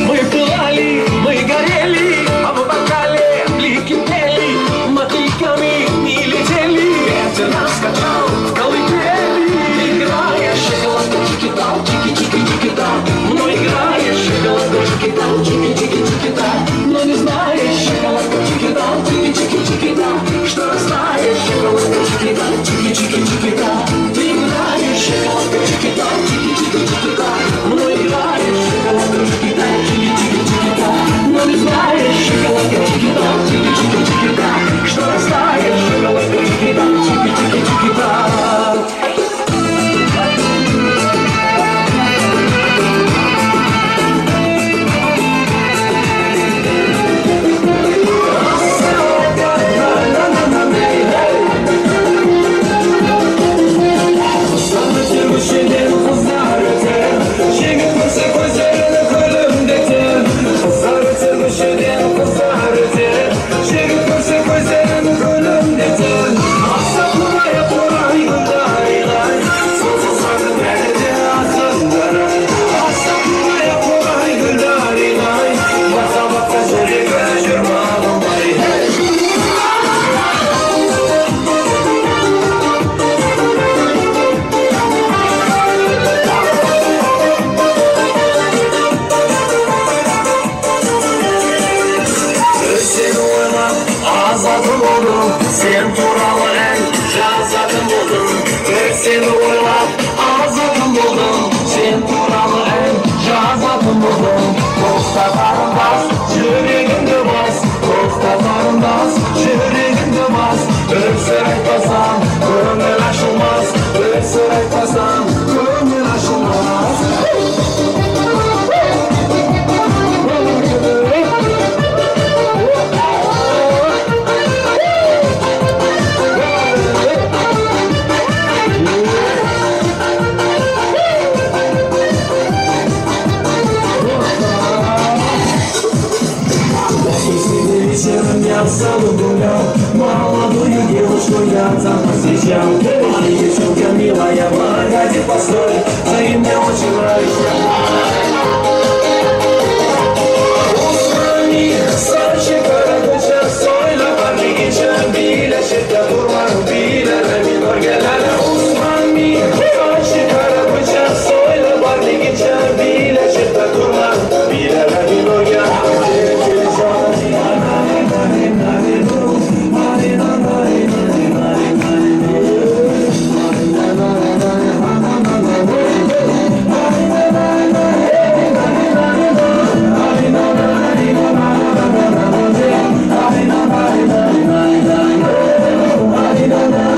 Мы пылали, мы горели, а в бокале блики пели, мотыльками не летели, ветер нас качал в колыбели. Играешь шоколадка, чики-да, чики-чики-чики-да, но играешь шоколадка, чики-да, чики-чики-чики-да, но не знаешь шоколадка, чики-да, чики-чики-чики-да, что растаешь шоколадка, чики-да, чики-чики-чики-да. Ты играешь шоколадка, чики-да, чики-чики-чики-да, но играешь шоколадка, чики-да, чики-чики-чики-да, но не знаешь шоколадка, чики-да, чики-чики-чики-да, что растаешь шоколадка, чики-да, чики-чики-чики-да. Seni oylap azatım buldum. Sen turamı en cazatım buldum. Dosta karındas, yüreğimde bas. Dosta karındas, yüreğimde bas. Öksür aytmasam, köngül açılmaz. Öksür aytmasam, köngül açılmaz. Целую гулял, молодую девушку я там посещал. Ай, девчонка милая, погоди, постой, ты мне очень нравишься. Usmani, saçı kara bıçak, soyla parmi geçen bile, şirket durmanın bile, reminor gelen. Usmani, saçı kara bıçak, soyla parmi geçen bile, şirket durmanın bile, reminor gelen. Na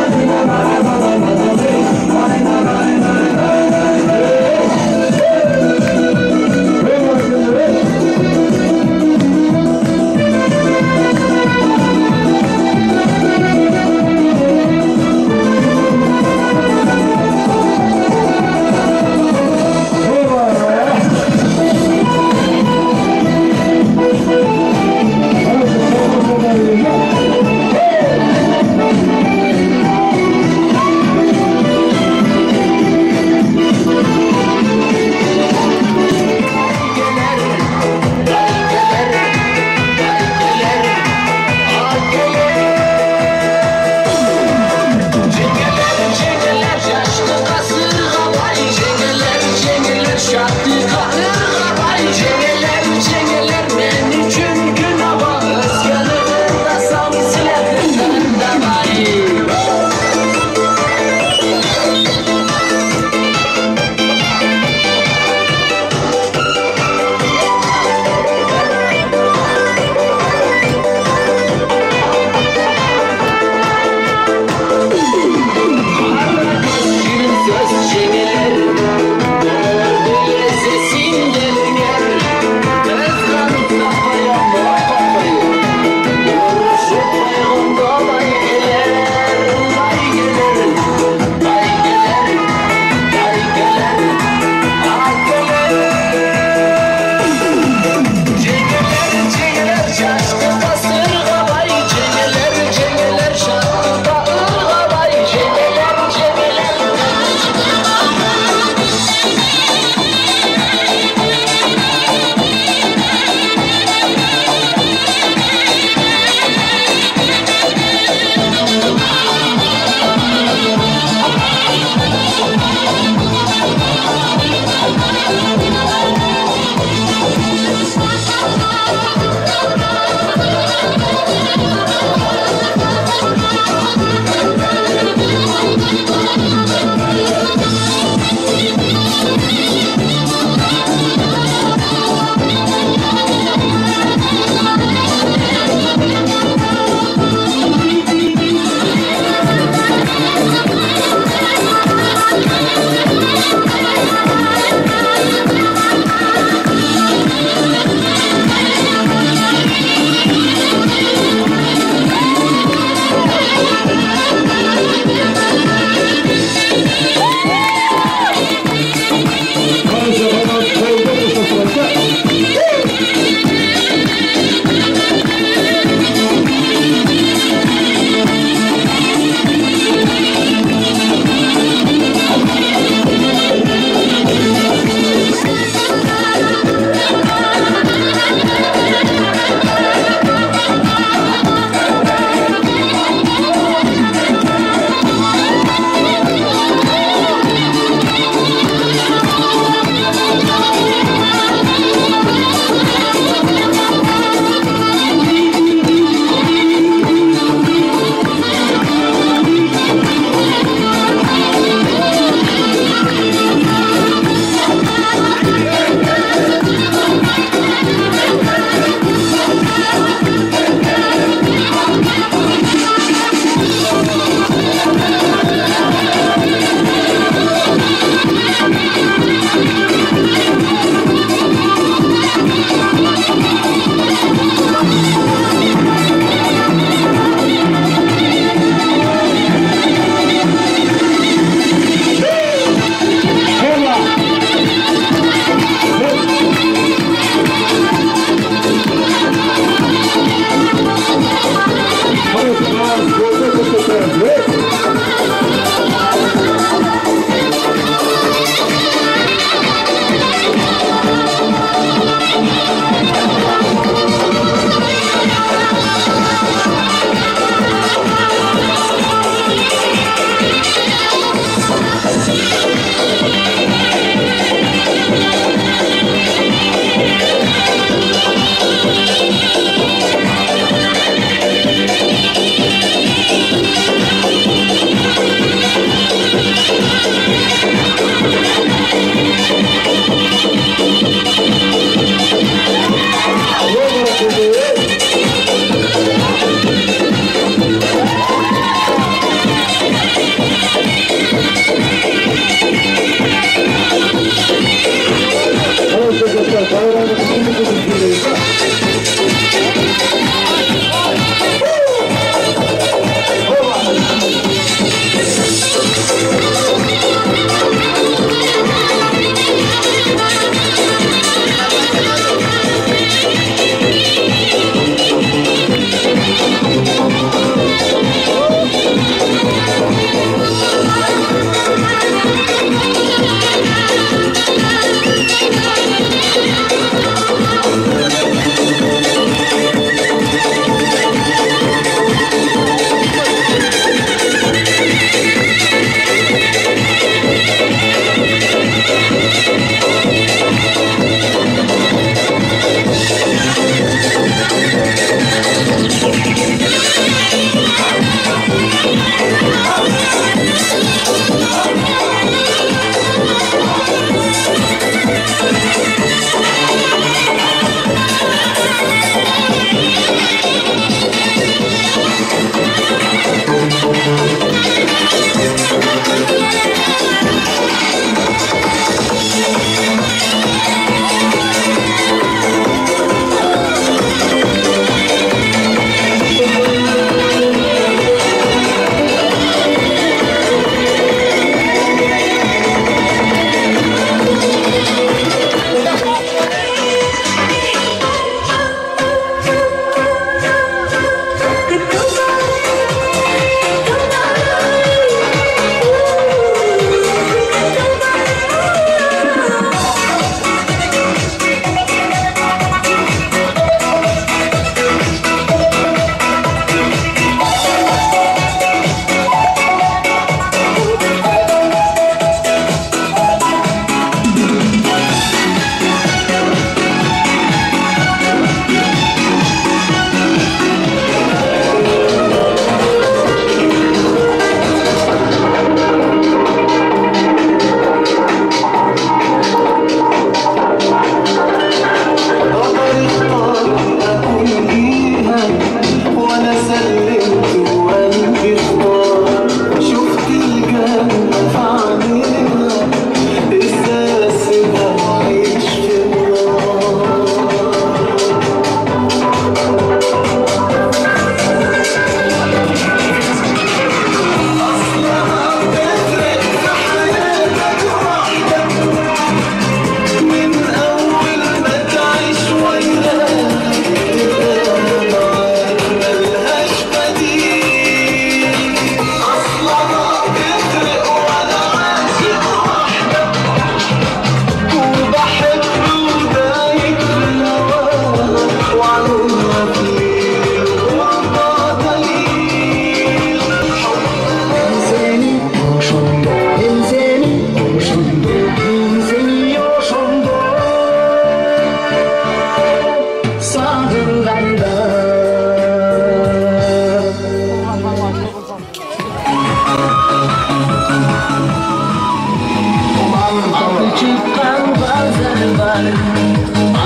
Adı çıkan bazar var,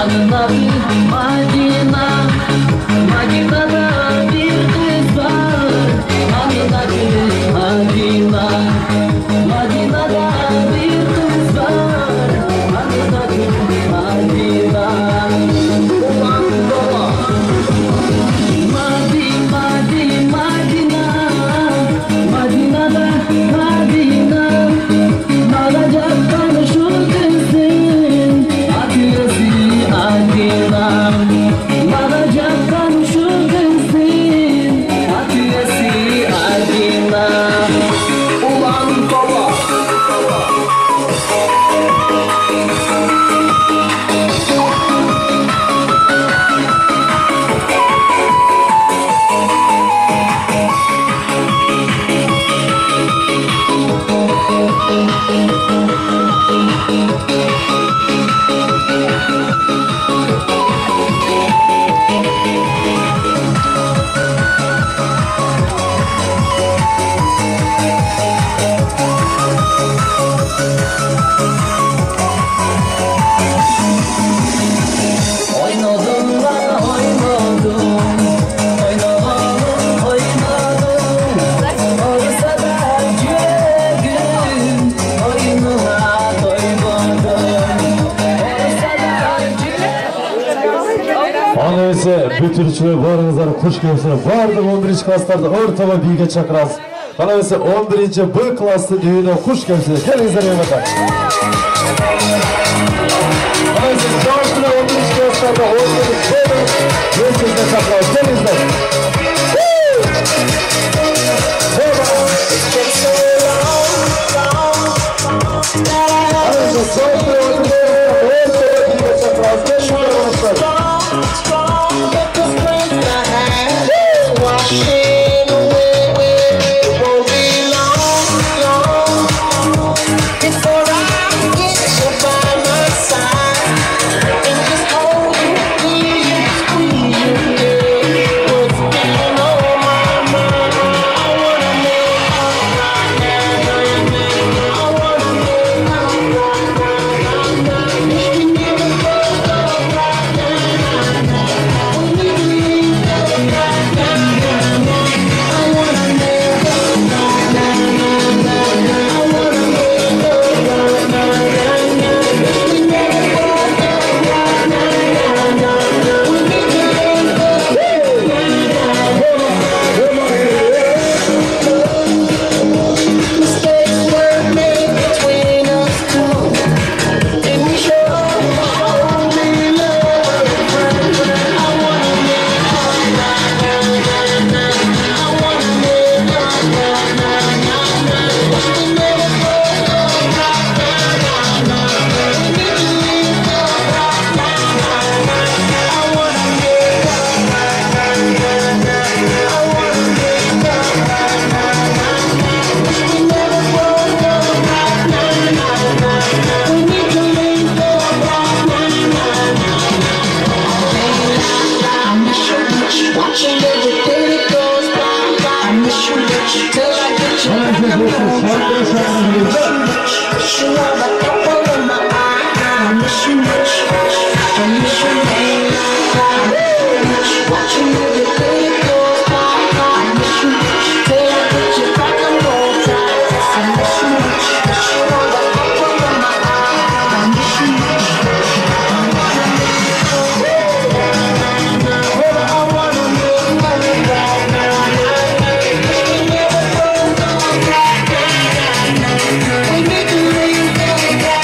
adına bir Madina. Madina'da bir kız var, adına bir Madina. Madina'da bir kız var, adına bir Madina. Ulan baba, Madina, Madina'da Madina. Malacaktan şu kızın adresi Adina. Malacaktan şu kızın adresi Adina. Ulan baba. Oynadım lan oynadım, oynadım oynadım. Oysa da yüreğim oyununa doymadım. Oysa da Ana ise bütünçülü barыңыздар kuş келіпсіздер. Барлық 11-ші класстарды ортаға биге шақырасыз. Ana ise 11-ші Б классы düğüne kuş келіпсіздер. Келіңіздер еңбекқа. Ana ise жауапты 11-ші класстарды ортаға Б-сізді шақырасыз. Келіңіздер. Ana ise жауапты 11-ші класстарды ортаға Б-сізді шақырасыз. washing away, it won't be long before I get you by my side and just hold you, squeeze you, yeah. What's been on my mind? I wanna make up right now. I wanna make up right now. We never broke up right now. We need to leave right now. Watching every day that goes by, I miss you till I get you back. Cause you are the apple of my eye. I miss you much, I miss you much. Watching every day that goes by, I miss you till I get you back on both sides. I miss you much, cause you are the apple of my eye. I miss you much. We need to leave.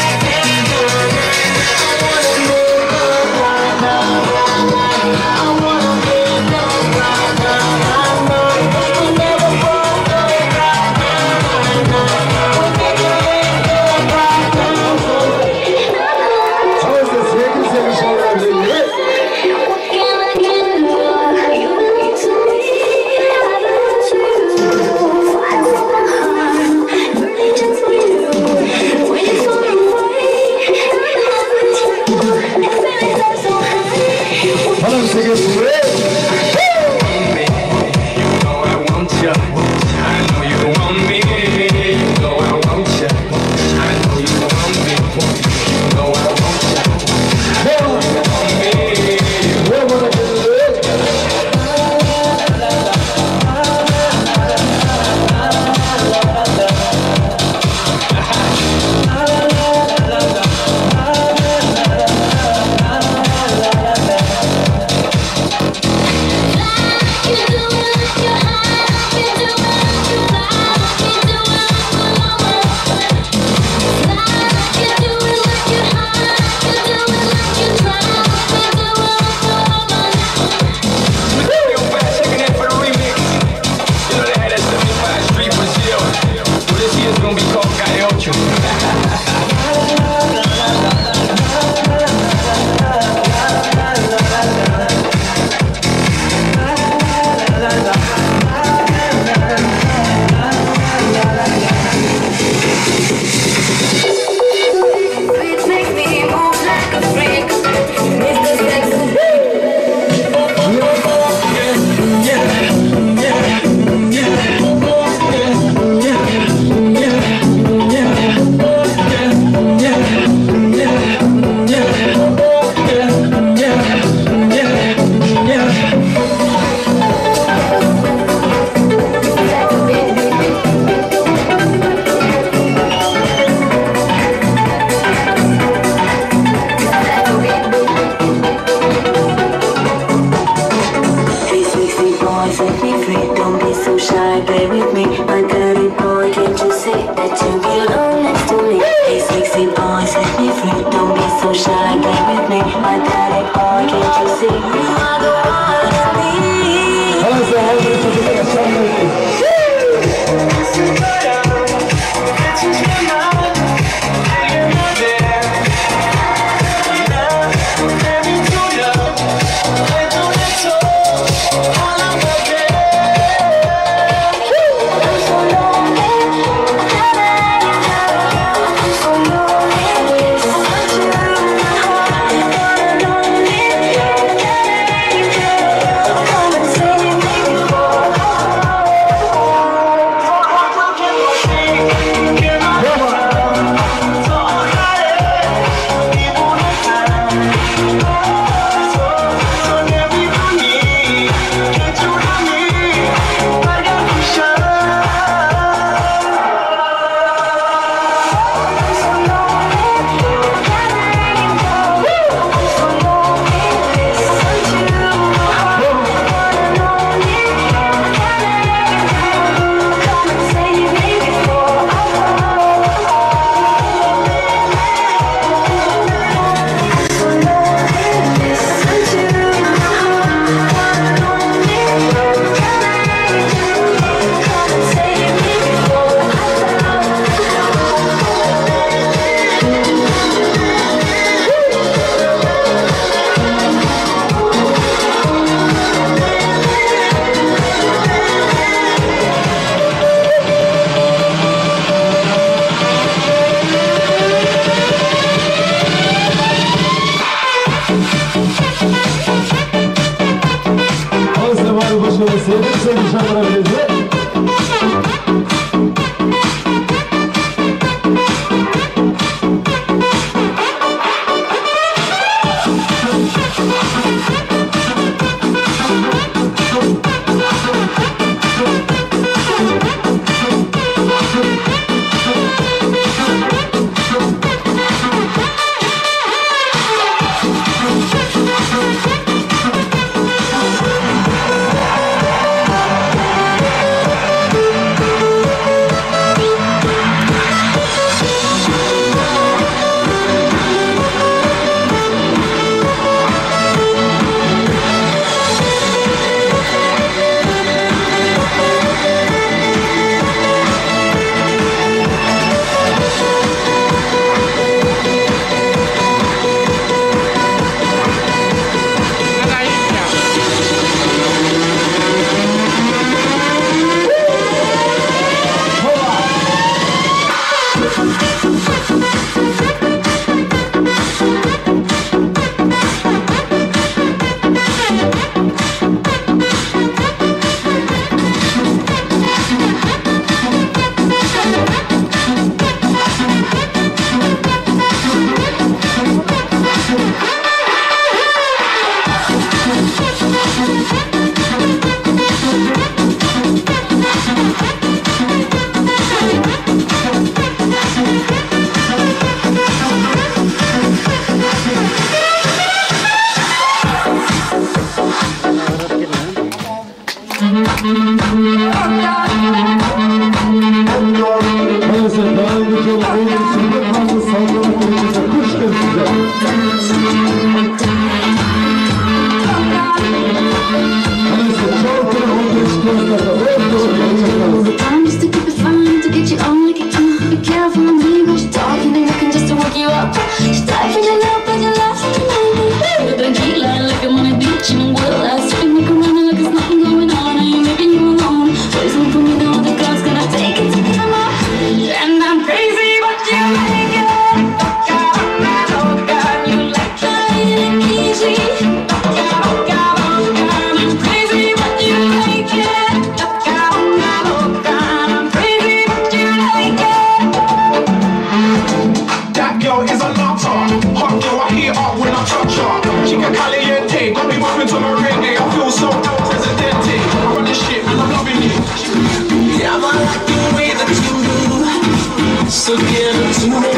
So give it to me,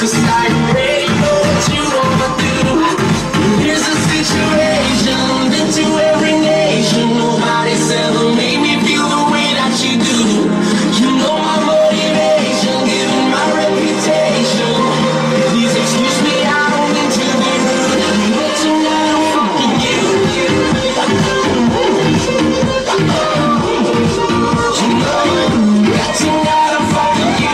cause I already know what you wanna do. Here's a situation, been to every nation. Nobody's ever made me feel the way that you do. You know my motivation, given my reputation. Please excuse me, I don't mean to be rude, but tonight I'm fucking you. You know, tonight I'm fucking you.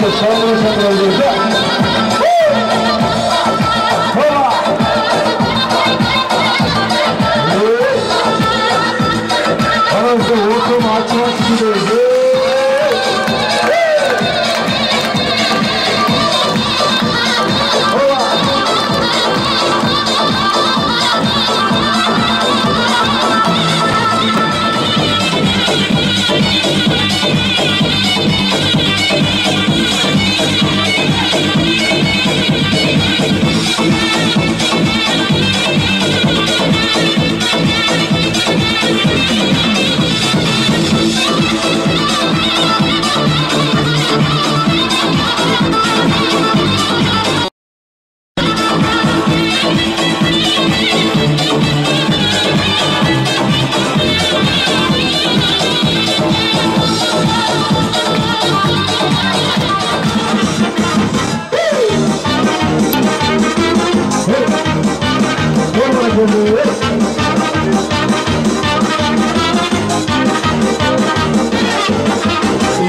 Önce şarkıda şarkıda Anamızda ortamı açmak gidiyoruz.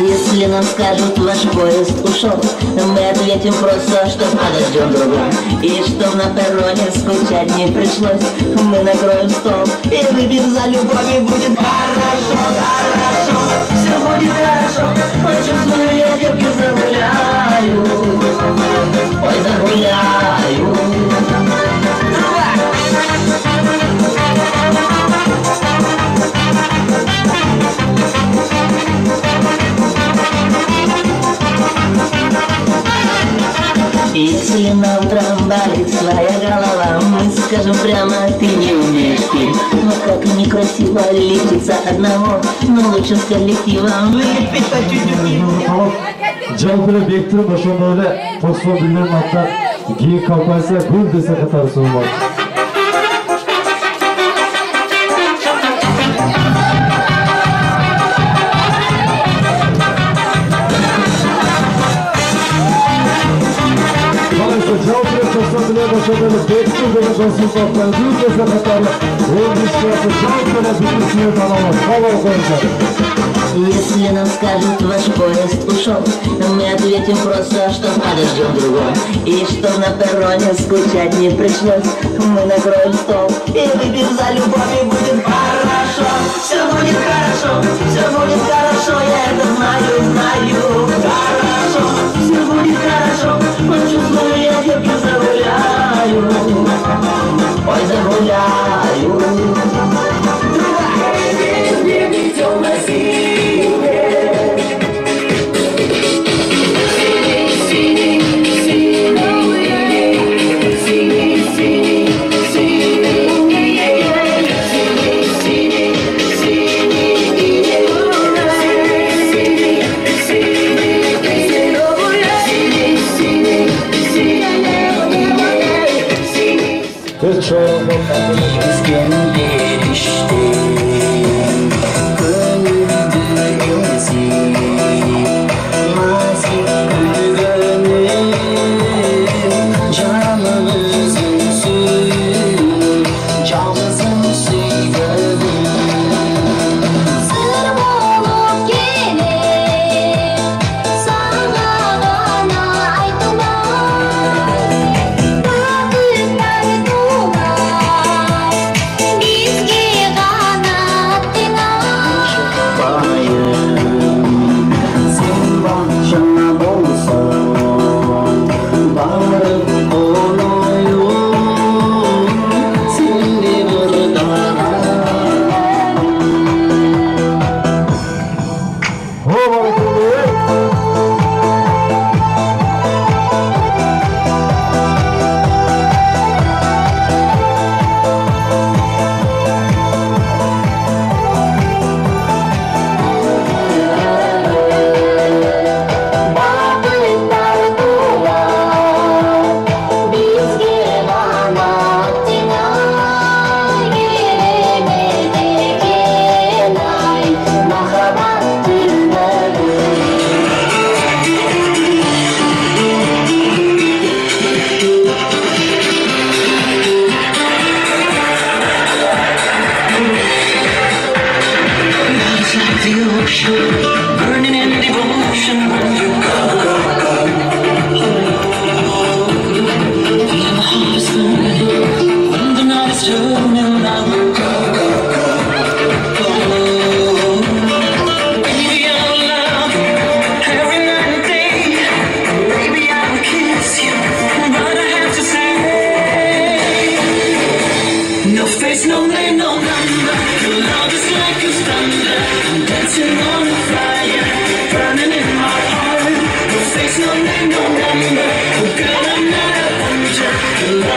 Если нам скажут, ваш поезд ушел, мы ответим просто, что подождем другой. И чтоб на перроне скучать не пришлось, мы накроем стол и выпьем за любовь, и будет хорошо, хорошо. Все будет хорошо, почувствую, я крепко загуляю. Ой, загуляю. Если на утро болит своя голова, мы скажем прямо, ты не умеешь петь. Но как некрасиво лечиться одного, но лучше с коллективом выпить по чуть-чуть. Жалпылы бектіріп ошонда эле Тосфон билген аттар кийин композиция гүл десе катары сунмак. Жалпылы Тосфон билген ошонда эле бектіріп деген консультанттар гүл десе катары 15 классы жалпылы билгисине таанылат. Кабыл коюшат. Если нам скажут, ваш поезд ушел, мы ответим просто, что подождем другой. И чтоб на перроне скучать не пришлось, мы накроем стол и выпьем за любовь, и будет хорошо. Все будет хорошо, все будет хорошо, я это знаю, знаю. Хорошо, все будет хорошо, почувствую, я крепко загуляю. Ой, загуляю. Burning in devotion when you go, go, go.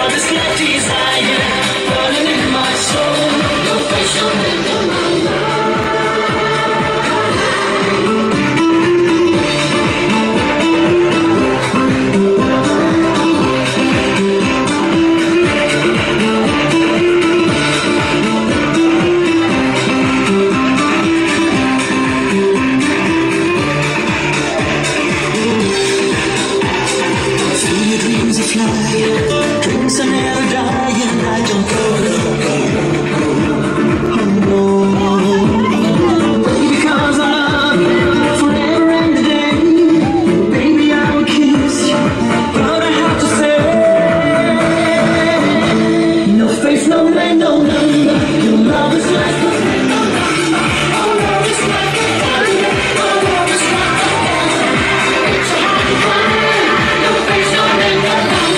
love is like desire, burning in my soul. Your face don't make no dreams are never dying, I don't go. Oh no, because I love you forever and a day. Baby, I will kiss you, but I have to say, no face, no name, no number. Your love is like a our love is like a thunder. Our love is like a fire. It's so hard to find. No face, no name, no number.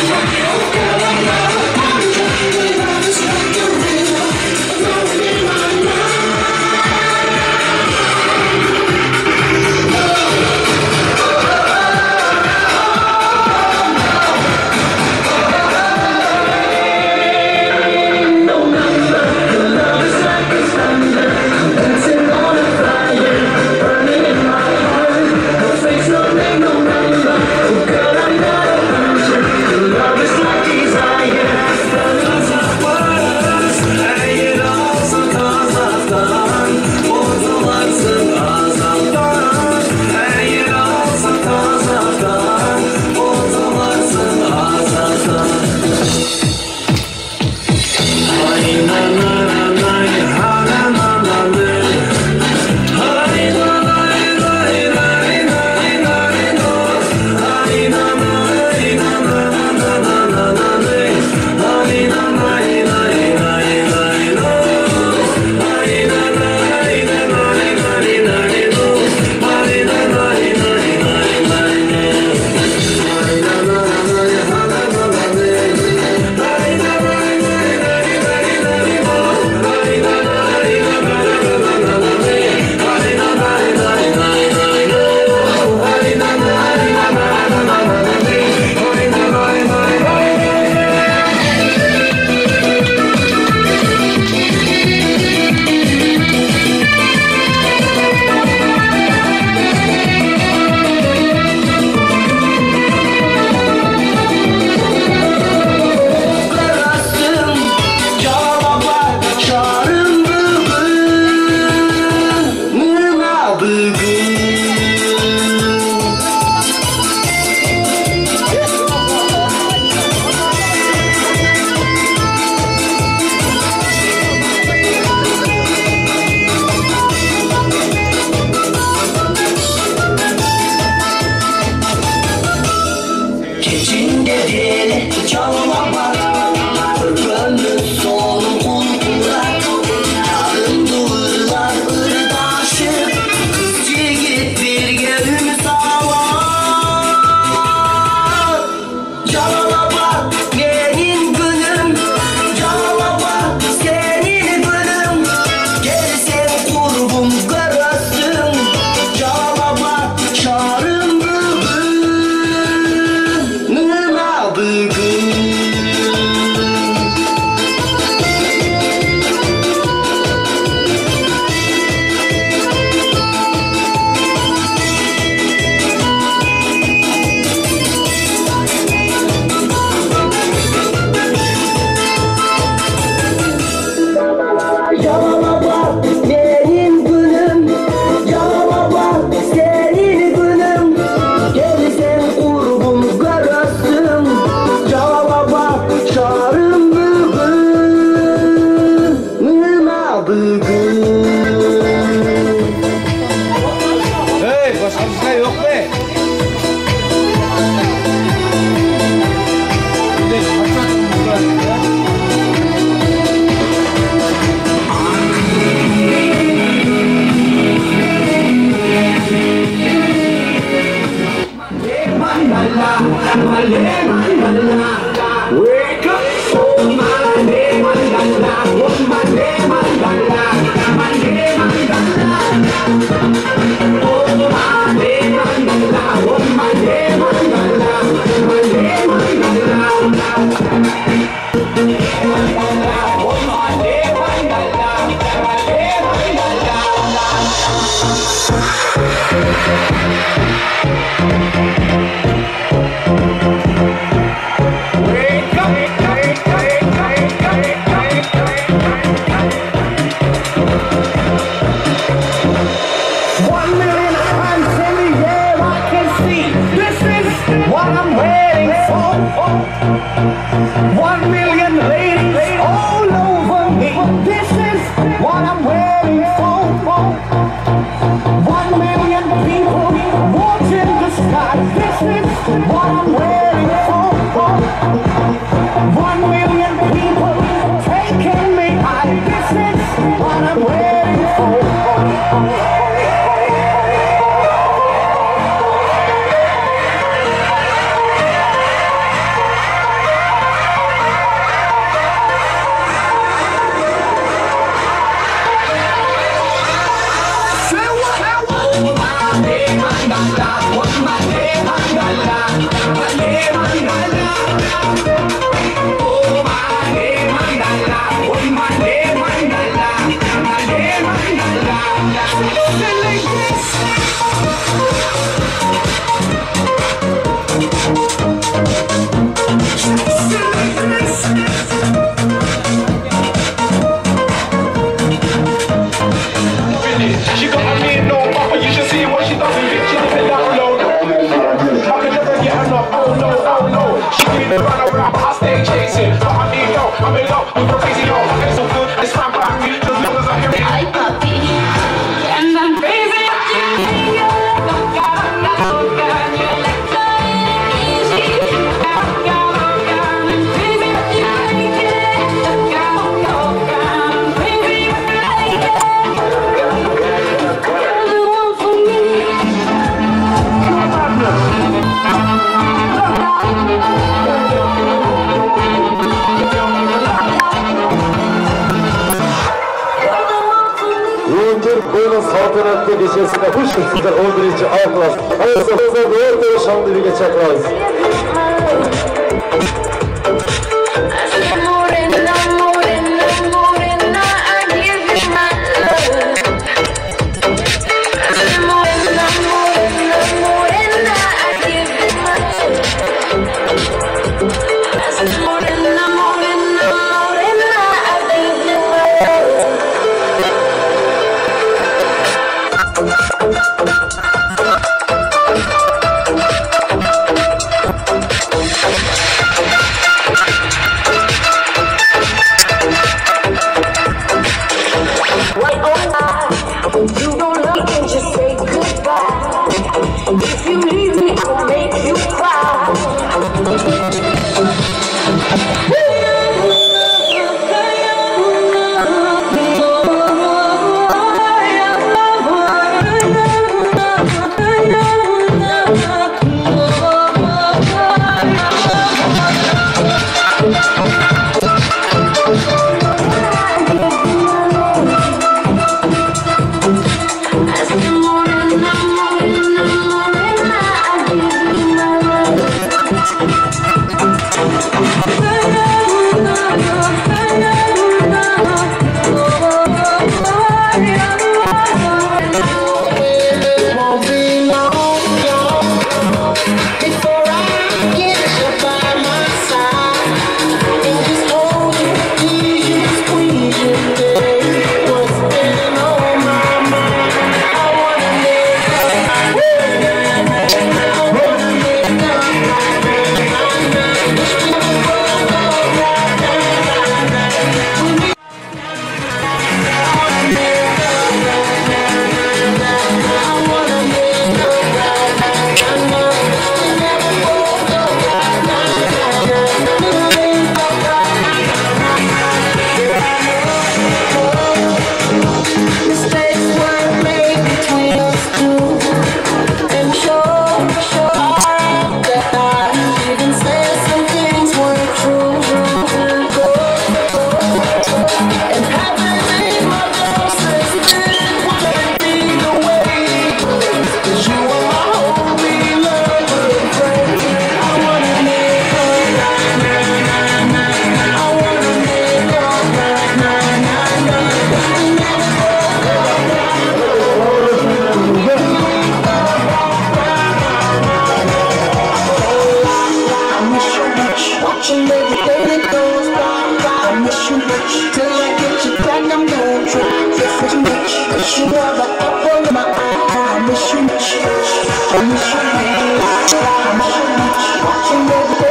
Saltanatlı gecesine hoş geldiniz. 11. A klas. Ağızlarınıza doğru şanlı bir geçe klas. Watching